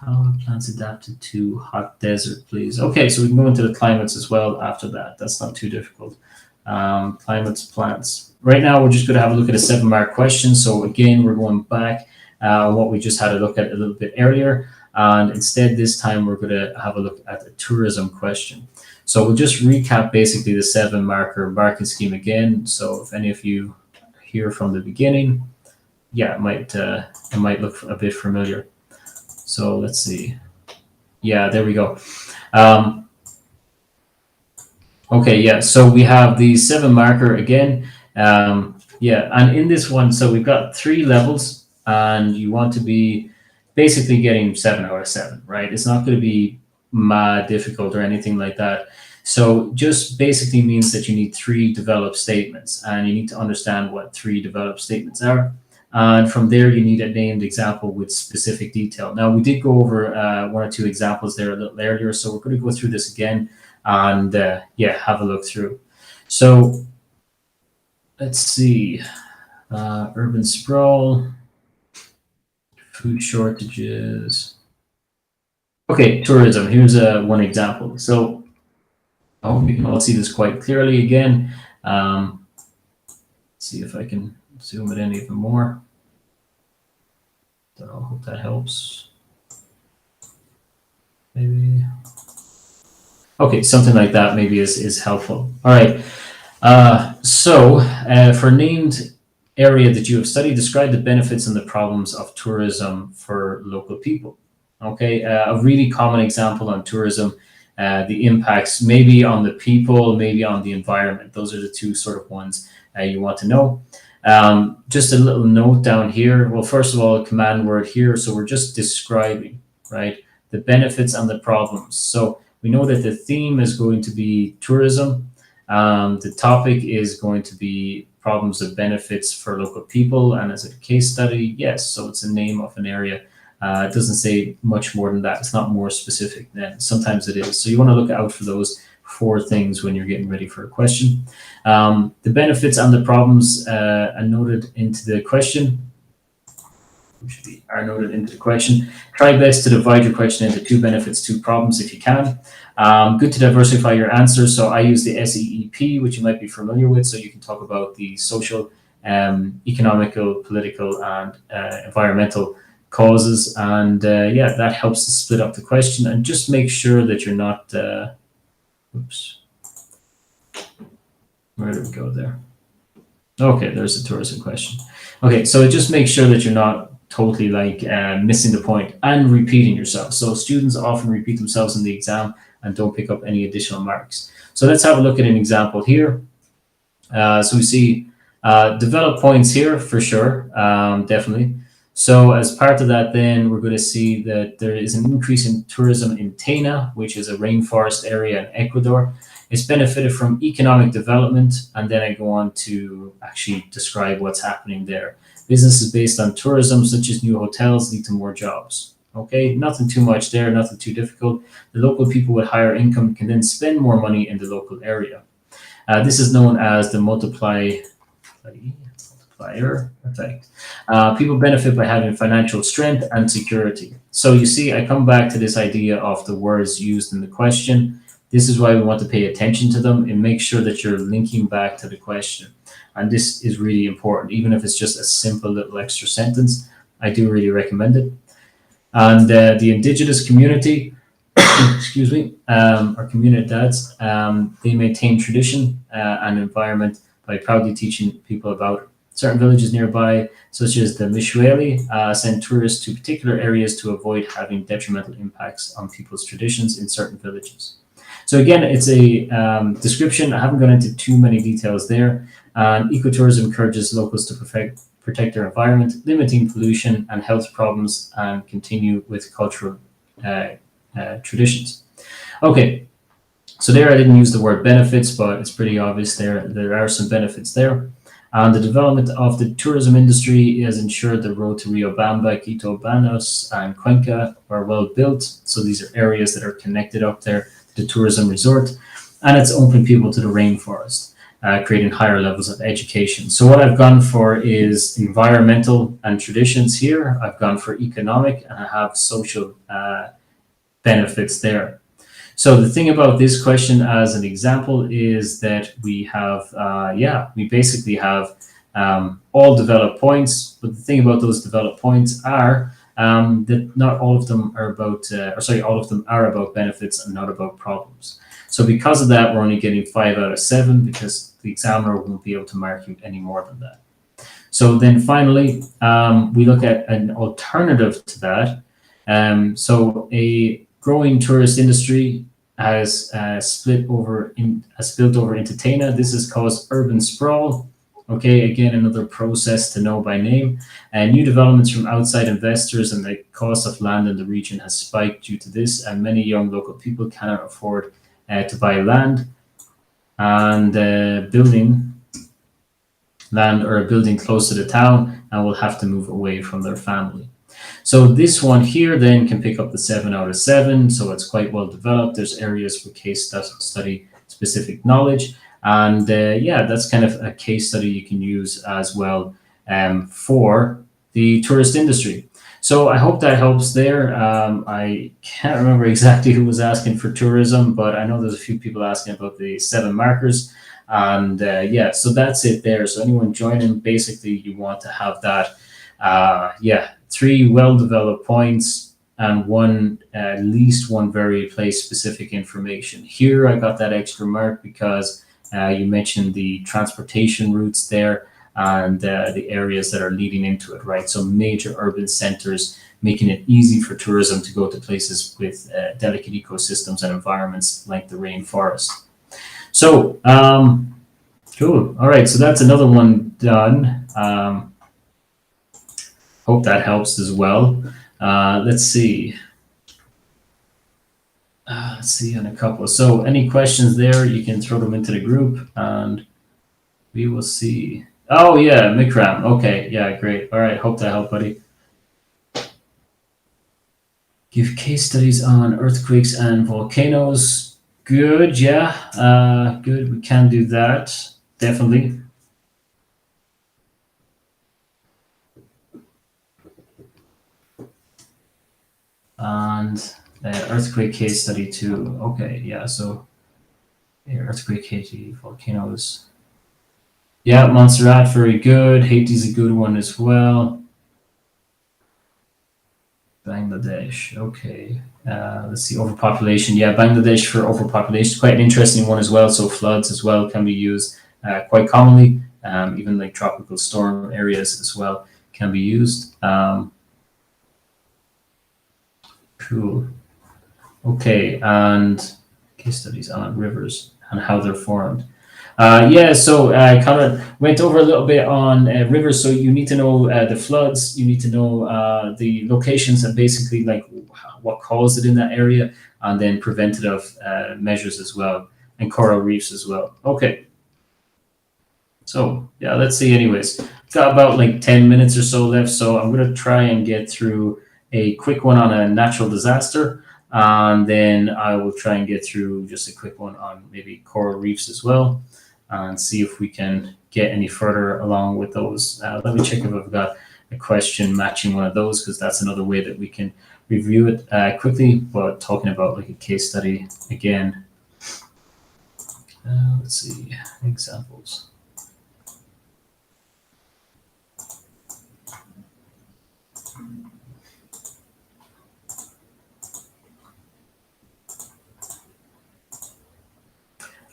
how are plants adapted to hot desert, please? Okay, so we can go into the climates as well after that. That's not too difficult. Climates, plants. Right now, we're just going to have a look at a 7-mark question. So again, we're going back what we just had a look at a little bit earlier. And instead, this time, we're going to have a look at the tourism question. So we'll just recap basically the 7-marker marking scheme again. So if any of you hear from the beginning, yeah, it might look a bit familiar. So let's see. Yeah, there we go. Um, okay, yeah. So we have the 7 marker again. Yeah, and in this one, so we've got 3 levels, and you want to be basically getting 7 out of 7, right? It's not going to be mad difficult or anything like that. So just basically means that you need 3 developed statements, and you need to understand what 3 developed statements are. And from there, you need a named example with specific detail. Now, we did go over 1 or 2 examples there a little earlier, so we're going to go through this again and yeah, have a look through. So let's see, urban sprawl, food shortages. Okay, tourism. Here's one example. So I hope you can all see this quite clearly again. See if I can zoom it in even more. So I hope that helps. Maybe. Okay, something like that maybe is helpful. All right. For named area that you have studied, describe the benefits and the problems of tourism for local people. Okay, a really common example on tourism, the impacts maybe on the people, maybe on the environment. Those are the 2 sort of ones you want to know. Just a little note down here. Well, first of all, a command word here. So we're just describing, right, the benefits and the problems. So we know that the theme is going to be tourism. The topic is going to be problems and benefits for local people. And as a case study, yes, so it's a name of an area. It doesn't say much more than that. It's not more specific than sometimes it is. So you want to look out for those 4 things when you're getting ready for a question. The benefits and the problems are noted into the question. Are noted into the question. Try best to divide your question into 2 benefits, 2 problems if you can. Good to diversify your answers. So I use the SEEP, which you might be familiar with. So you can talk about the social, economical, political, and environmental causes. And yeah, that helps to split up the question. And just make sure that you're not, oops, where did we go there? Okay, there's the tourism question. Okay, so just make sure that you're not totally like missing the point and repeating yourself. So students often repeat themselves in the exam and don't pick up any additional marks. So let's have a look at an example here. So we see develop points here for sure, definitely. So as part of that, then we're going to see that there is an increase in tourism in Tena, which is a rainforest area in Ecuador. It's benefited from economic development, and then I go on to actually describe what's happening there. Businesses based on tourism, such as new hotels, lead to more jobs. Okay, nothing too much there, nothing too difficult. The local people with higher income can then spend more money in the local area. This is known as the multiplier effect. People benefit by having financial strength and security. So you see, I come back to this idea of the words used in the question. This is why we want to pay attention to them and make sure that you're linking back to the question. And this is really important, even if it's just a simple little extra sentence. I do really recommend it. And the indigenous community, excuse me, or communities, they maintain tradition and environment by proudly teaching people about it. Certain villages nearby, such as the Mishueli, send tourists to particular areas to avoid having detrimental impacts on people's traditions in certain villages. So again, it's a description. I haven't gone into too many details there. Ecotourism encourages locals to protect their environment, limiting pollution and health problems, and continue with cultural traditions. Okay, so there I didn't use the word benefits, but it's pretty obvious there are some benefits there. And the development of the tourism industry has ensured the road to Riobamba, Quito, Banos, and Cuenca are well built. So these are areas that are connected up there to the tourism resort. And it's opened people to the rainforest, creating higher levels of education. So what I've gone for is environmental and traditions here. I've gone for economic, and I have social benefits there. So the thing about this question as an example is that we have, we basically have all developed points, but the thing about those developed points are that not all of them are about, all of them are about benefits and not about problems. So because of that, we're only getting 5 out of 7 because the examiner won't be able to mark you any more than that. So then finally, we look at an alternative to that. So a growing tourist industry has spilled over into Tana. This has caused urban sprawl. Okay, again, another process to know by name. And new developments from outside investors and the cost of land in the region has spiked due to this, and many young local people cannot afford to buy land and building land or a building close to the town and will have to move away from their family. So this one here then can pick up the 7 out of 7. So it's quite well developed. There's areas for case study specific knowledge. And yeah, that's kind of a case study you can use as well for the tourist industry. So I hope that helps there. I can't remember exactly who was asking for tourism, but I know there's a few people asking about the 7 markers. And yeah, so that's it there. So anyone joining, basically you want to have that, yeah, 3 well-developed points and at least one very place-specific information. Here I got that extra mark because you mentioned the transportation routes there and the areas that are leading into it, right? So major urban centers, making it easy for tourism to go to places with delicate ecosystems and environments like the rainforest. So, cool. All right, so that's another one done. Hope that helps as well. Let's see. Let's see on a couple. So any questions there, you can throw them into the group and we will see. Oh yeah, Mikram. Okay, yeah, great. All right, hope that helped, buddy. Give case studies on earthquakes and volcanoes. Good, yeah. Good, we can do that. Definitely. And earthquake case study too. Okay, yeah, so yeah, earthquake, Haiti, volcanoes. Yeah, Montserrat, very good. Haiti's a good one as well. Bangladesh, okay. Let's see, overpopulation. Yeah, Bangladesh for overpopulation, quite an interesting one as well. So floods as well can be used quite commonly. Even like tropical storm areas as well can be used. Cool. Okay, and case studies on rivers and how they're formed. Yeah, so I kind of went over a little bit on rivers. So you need to know the floods, you need to know the locations and basically like what caused it in that area, and then preventative measures as well, and coral reefs as well. Okay, so yeah, let's see. Anyways, got about like 10 minutes or so left, so I'm gonna try and get through a quick one on a natural disaster, and then I will try and get through just a quick one on maybe coral reefs as well, and see if we can get any further along with those. Let me check if I've got a question matching one of those, because that's another way that we can review it quickly, but talking about like a case study again. Let's see, examples.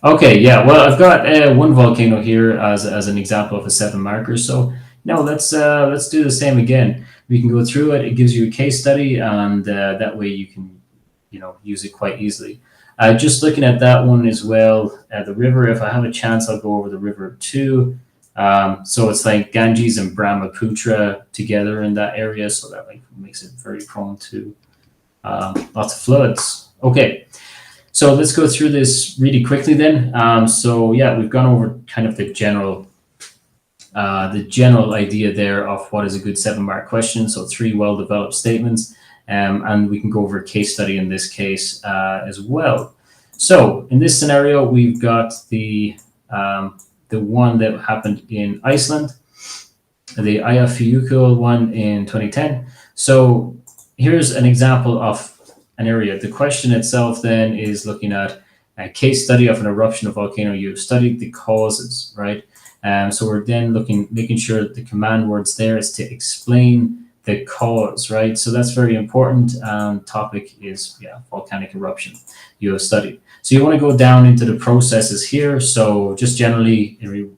Okay, yeah. Well, I've got one volcano here as an example of a 7 markers. So now let's do the same again. We can go through it. It gives you a case study, and that way you can use it quite easily. Just looking at that one as well. The river. If I have a chance, I'll go over the river too. So it's like Ganges and Brahmaputra together in that area, so that like makes it very prone to lots of floods. Okay. So let's go through this really quickly then. So yeah, we've gone over kind of the general idea there of what is a good 7 mark question. So 3 well-developed statements, and we can go over a case study in this case as well. So in this scenario, we've got the one that happened in Iceland, the Eyjafjallajökull one in 2010. So here's an example of an area. The question itself then is looking at a case study of an eruption of volcano. You've studied the causes, right? So we're then making sure that the command words there is to explain the cause, right? So that's very important. Topic is volcanic eruption you have studied. So you want to go down into the processes here. So just generally,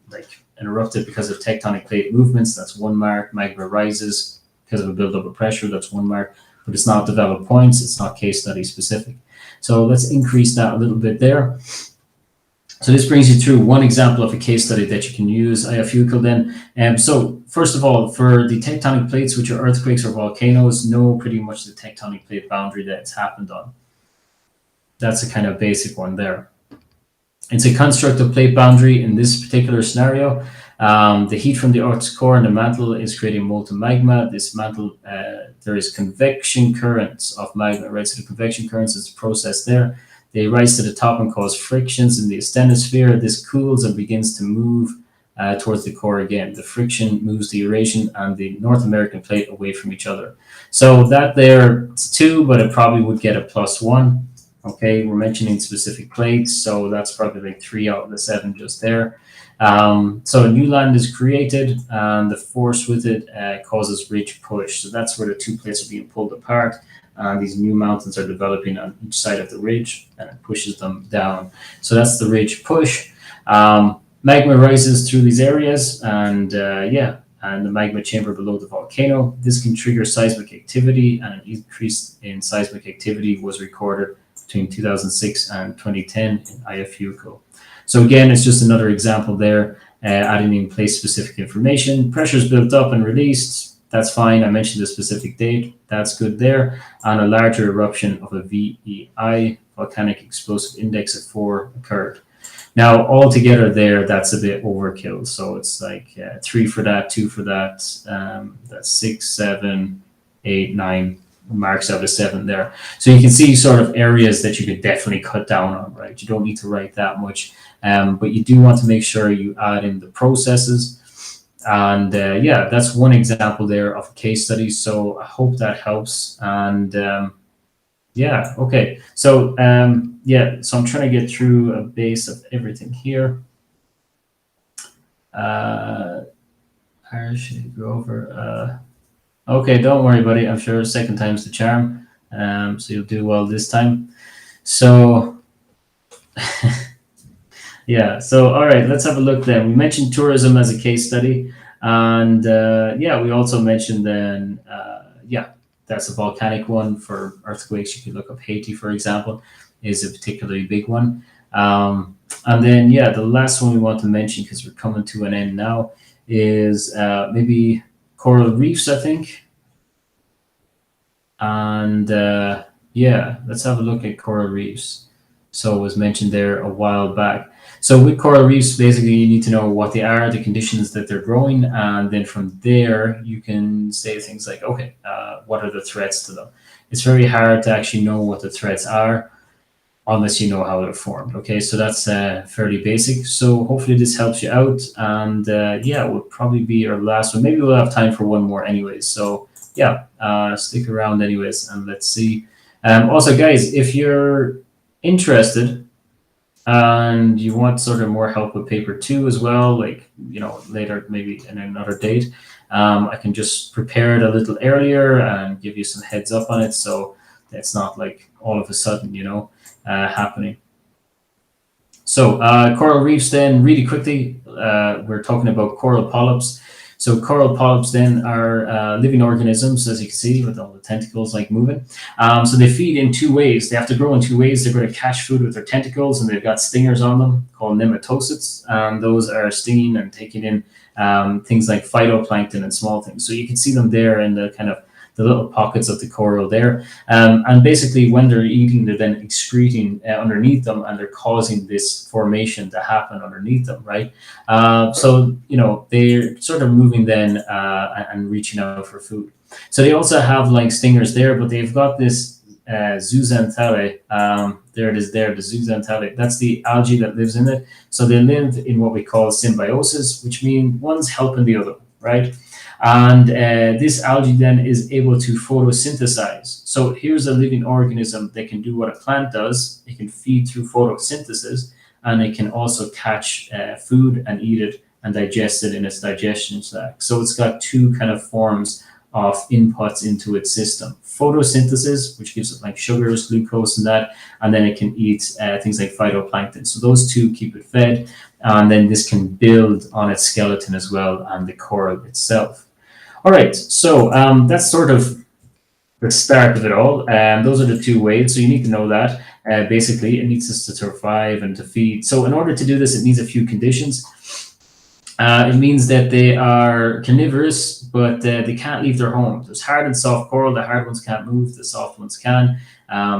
like erupted because of tectonic plate movements. That's one mark. Magma rises because of a buildup of pressure. That's one mark. But it's not developed points. It's not case study specific. So let's increase that a little bit there. So this brings you through one example of a case study that you can use, IFUCL then. So first of all, for the tectonic plates, which are earthquakes or volcanoes, know pretty much the tectonic plate boundary that it's happened on. That's a kind of basic one there. It's a constructive plate boundary in this particular scenario. The heat from the Earth's core and the mantle is creating molten magma. This mantle, there is convection currents of magma, right? So the convection currents is the process there. They rise to the top and cause frictions in the asthenosphere. This cools and begins to move towards the core again. The friction moves the Eurasian and the North American plate away from each other. So that there, it's 2, but it probably would get a +1. Okay, we're mentioning specific plates, so that's probably like 3 out of the 7 just there. So a new land is created, and the force with it causes ridge push. So that's where the 2 plates are being pulled apart, and these new mountains are developing on each side of the ridge, and it pushes them down. So that's the ridge push. Magma rises through these areas, and and the magma chamber below the volcano. This can trigger seismic activity, and an increase in seismic activity was recorded between 2006 and 2010 in IFUCL. So again, it's just another example there, adding in place-specific information. Pressure's built up and released. That's fine. I mentioned the specific date. That's good there. And a larger eruption of a VEI, volcanic explosive index of 4 occurred. Now, altogether there, that's a bit overkill. So it's like 3 for that, 2 for that. That's 6, 7, 8, 9 marks out of 7 there. So you can see sort of areas that you could definitely cut down on, right? You don't need to write that much. But you do want to make sure you add in the processes. And that's one example there of a case study. So I hope that helps. And okay. So so I'm trying to get through a base of everything here. How should I go over? Okay, don't worry, buddy. I'm sure second time's the charm. So you'll do well this time. So so all right, let's have a look then. We mentioned tourism as a case study, and we also mentioned then that's a volcanic one. For earthquakes, you could look up Haiti, for example, is a particularly big one. And then the last one we want to mention, because we're coming to an end now, is maybe coral reefs, I think. And let's have a look at coral reefs. So it was mentioned there a while back. So with coral reefs, basically you need to know what they are, the conditions that they're growing, and then from there you can say things like, okay, what are the threats to them? It's very hard to actually know what the threats are unless you know how they're formed. Okay, so that's fairly basic. So hopefully this helps you out, and it will probably be our last one. Maybe we'll have time for one more anyways. So stick around anyways, and let's see. Also, guys, if you're interested and you want sort of more help with paper 2 as well, like later maybe in another date, I can just prepare it a little earlier and give you some heads up on it, so it's not like all of a sudden happening. So coral reefs then, really quickly, we're talking about coral polyps. So coral polyps then are living organisms, as you can see, with all the tentacles like moving. So they feed in 2 ways. They have to grow in 2 ways. They're going to catch food with their tentacles, and they've got stingers on them called nematocysts. And those are stinging and taking in things like phytoplankton and small things. So you can see them there in the kind of the little pockets of the coral there. And basically when they're eating, they're then excreting underneath them, and they're causing this formation to happen underneath them, right? So they're sort of moving then and reaching out for food. So they also have like stingers there, but they've got this zooxanthellae. There it is there, the zooxanthellae. That's the algae that lives in it. So they live in what we call symbiosis, which means one's helping the other, right? And this algae then is able to photosynthesize. So here's a living organism that can do what a plant does. It can feed through photosynthesis, and it can also catch food and eat it and digest it in its digestion sac. So it's got 2 kind of forms of inputs into its system. Photosynthesis, which gives it like sugars, glucose, and that, and then it can eat things like phytoplankton. So those two keep it fed, and then this can build on its skeleton as well and the coral itself. All right, so that's sort of the start of it all. Those are the two ways. So you need to know that. Basically, it needs us to survive and to feed. So in order to do this, it needs a few conditions. It means that they are carnivorous, but they can't leave their home. There's hard and soft coral. The hard ones can't move. The soft ones can.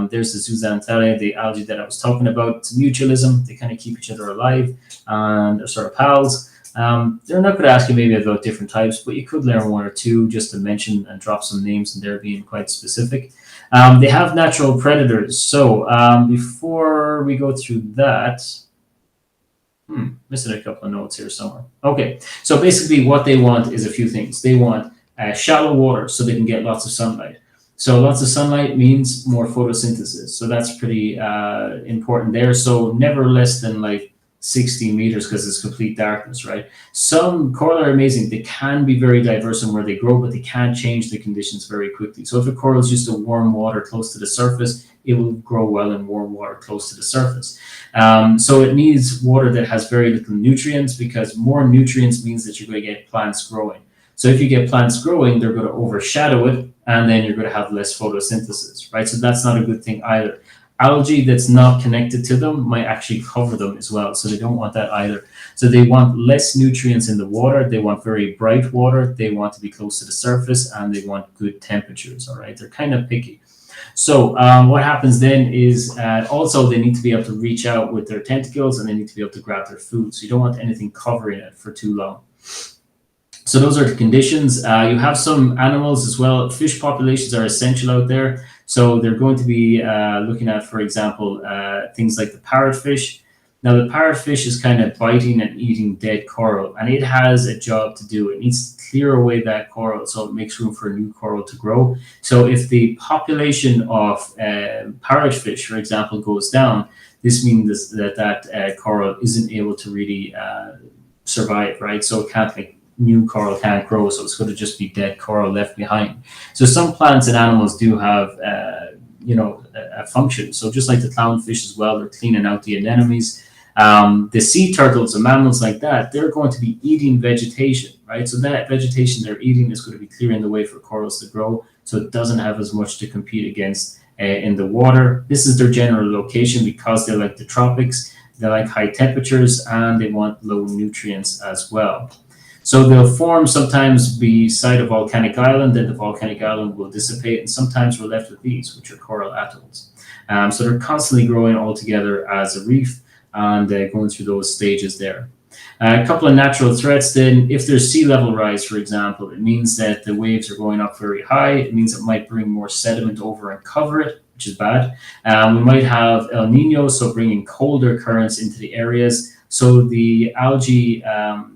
There's the zooxanthellae, the algae that I was talking about. It's mutualism. They kind of keep each other alive, and they're sort of pals. They're not going to ask you maybe about different types, but you could learn one or two just to mention and drop some names, and they're being quite specific. They have natural predators. So before we go through that, missing a couple of notes here somewhere. Okay, so basically what they want is a few things. They want shallow water so they can get lots of sunlight. So lots of sunlight means more photosynthesis. So that's pretty important there. So never less than like 60 meters because it's complete darkness, right? Some coral are amazing. They can be very diverse in where they grow, but they can change the conditions very quickly. So if a coral is used to warm water close to the surface, it will grow well in warm water close to the surface. So it needs water that has very little nutrients, because more nutrients means that you're going to get plants growing. So if you get plants growing, they're going to overshadow it, and then you're going to have less photosynthesis, right? So that's not a good thing either. Algae that's not connected to them might actually cover them as well. So they don't want that either. So they want less nutrients in the water. They want very bright water. They want to be close to the surface, and they want good temperatures, all right? They're kind of picky. So what happens then is also they need to be able to reach out with their tentacles, and they need to be able to grab their food. So you don't want anything covering it for too long. So those are the conditions. You have some animals as well. Fish populations are essential out there. So they're going to be looking at, for example, things like the parrotfish. Now, the parrotfish is kind of biting and eating dead coral, and it has a job to do. It needs to clear away that coral so it makes room for a new coral to grow. So if the population of parrotfish, for example, goes down, this means that coral isn't able to really survive, right? So it can't, like, new coral can't grow, so it's going to just be dead coral left behind. So some plants and animals do have, a function. So just like the clownfish as well, they're cleaning out the anemones. The sea turtles and mammals like that, they're going to be eating vegetation, right? So that vegetation they're eating is going to be clearing the way for corals to grow, so it doesn't have as much to compete against in the water. This is their general location because they like the tropics, they like high temperatures, and they want low nutrients as well. So they'll form sometimes beside a volcanic island, then the volcanic island will dissipate, and sometimes we're left with these, which are coral atolls. So they're constantly growing all together as a reef, and going through those stages there. A couple of natural threats then, if there's sea level rise, for example, it means that the waves are going up very high. It means it might bring more sediment over and cover it, which is bad. We might have El Nino, so bringing colder currents into the areas. So the algae,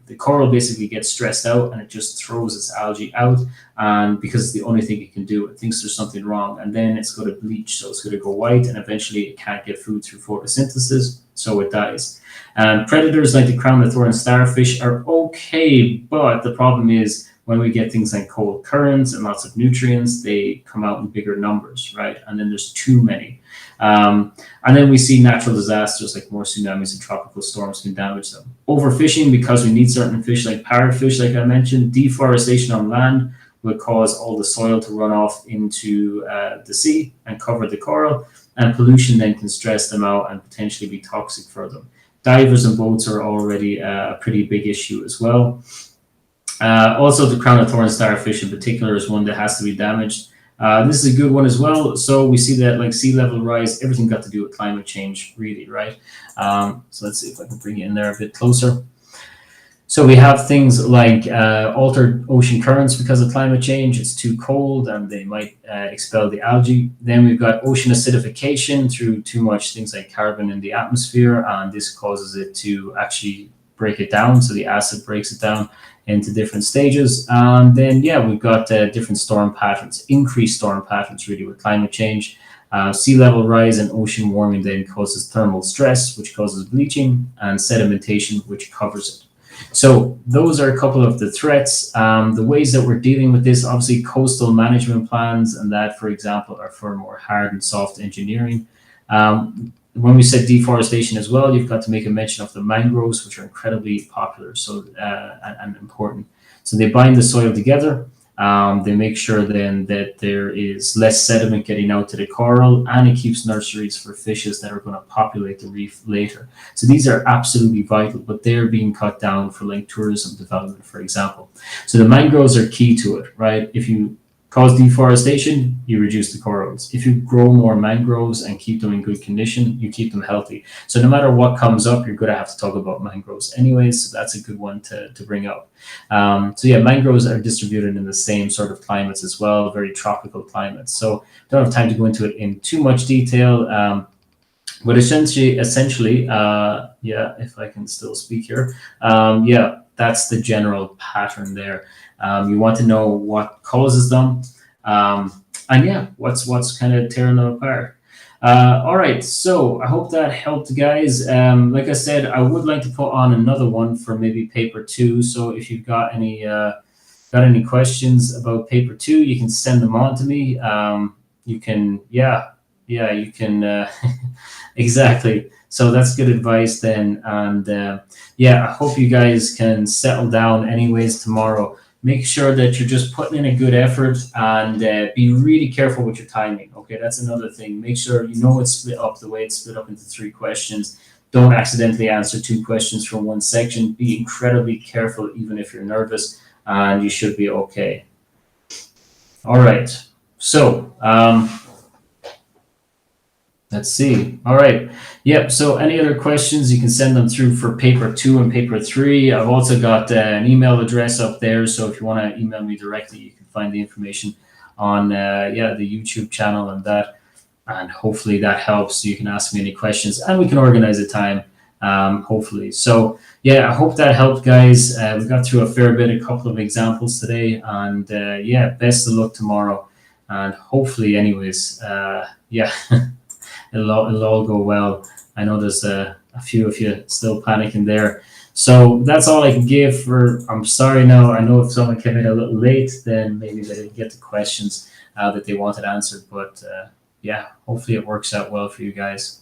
the coral basically gets stressed out, and it just throws its algae out, and because it's the only thing it can do, it thinks there's something wrong, and then it's going to bleach, so it's going to go white, and eventually it can't get food through photosynthesis, so it dies. Predators like the crown of thorn starfish are okay, but the problem is when we get things like cold currents and lots of nutrients, they come out in bigger numbers, right? And then there's too many. And then we see natural disasters like more tsunamis and tropical storms can damage them. Overfishing, because we need certain fish like parrotfish, like I mentioned. Deforestation on land will cause all the soil to run off into the sea and cover the coral. And pollution then can stress them out and potentially be toxic for them. Divers and boats are already a pretty big issue as well. Also, the crown of thorn starfish in particular is one that has to be damaged. This is a good one as well. So we see that like sea level rise, everything got to do with climate change, really, right? So let's see if I can bring it in there a bit closer. So we have things like altered ocean currents because of climate change. It's too cold and they might expel the algae. Then we've got ocean acidification through too much things like carbon in the atmosphere, and this causes it to actually break it down. So the acid breaks it down into different stages. And then, we've got different storm patterns, increased storm patterns really with climate change. Sea level rise and ocean warming then causes thermal stress, which causes bleaching, and sedimentation, which covers it. So those are a couple of the threats. The ways that we're dealing with this, obviously, coastal management plans, and that, for example, are for more hard and soft engineering. When we said deforestation as well, you've got to make a mention of the mangroves, which are incredibly popular and important. So they bind the soil together. They make sure then that there is less sediment getting out to the coral, and it keeps nurseries for fishes that are going to populate the reef later. So these are absolutely vital, but they're being cut down for like tourism development, for example. So the mangroves are key to it, right? If you cause deforestation, you reduce the corals. If you grow more mangroves and keep them in good condition, you keep them healthy. So no matter what comes up, you're going to have to talk about mangroves anyways. So that's a good one to bring up. So yeah, mangroves are distributed in the same sort of climates as well, very tropical climates. So don't have time to go into it in too much detail. But essentially, yeah, if I can still speak here, yeah, that's the general pattern there. You want to know what causes them, and yeah, what's kind of tearing them apart. All right, so I hope that helped, guys. Like I said, I would like to put on another one for maybe paper two. So if you've got any questions about paper two, you can send them on to me. You can, yeah, you can. Exactly. So that's good advice then. And yeah, I hope you guys can settle down anyways tomorrow. Make sure that you're just putting in a good effort, and be really careful with your timing. Okay, that's another thing. Make sure you know it's split up the way it's split up into 3 questions. Don't accidentally answer 2 questions from one section. Be incredibly careful, even if you're nervous, and you should be okay. All right. So, let's see. All right. Yep. So any other questions, you can send them through for paper two and paper three. I've also got an email address up there. So if you want to email me directly, you can find the information on yeah, the YouTube channel and that. And hopefully that helps. You can ask me any questions, and we can organize a time, hopefully. So yeah, I hope that helped, guys. We got through a fair bit, a couple of examples today, and yeah, best of luck tomorrow. And hopefully, anyways, yeah. It'll all go well. I know there's a few of you still panicking there. So that's all I can give for. I'm sorry now. I know if someone came in a little late, then maybe they didn't get the questions that they wanted answered. But yeah, hopefully it works out well for you guys.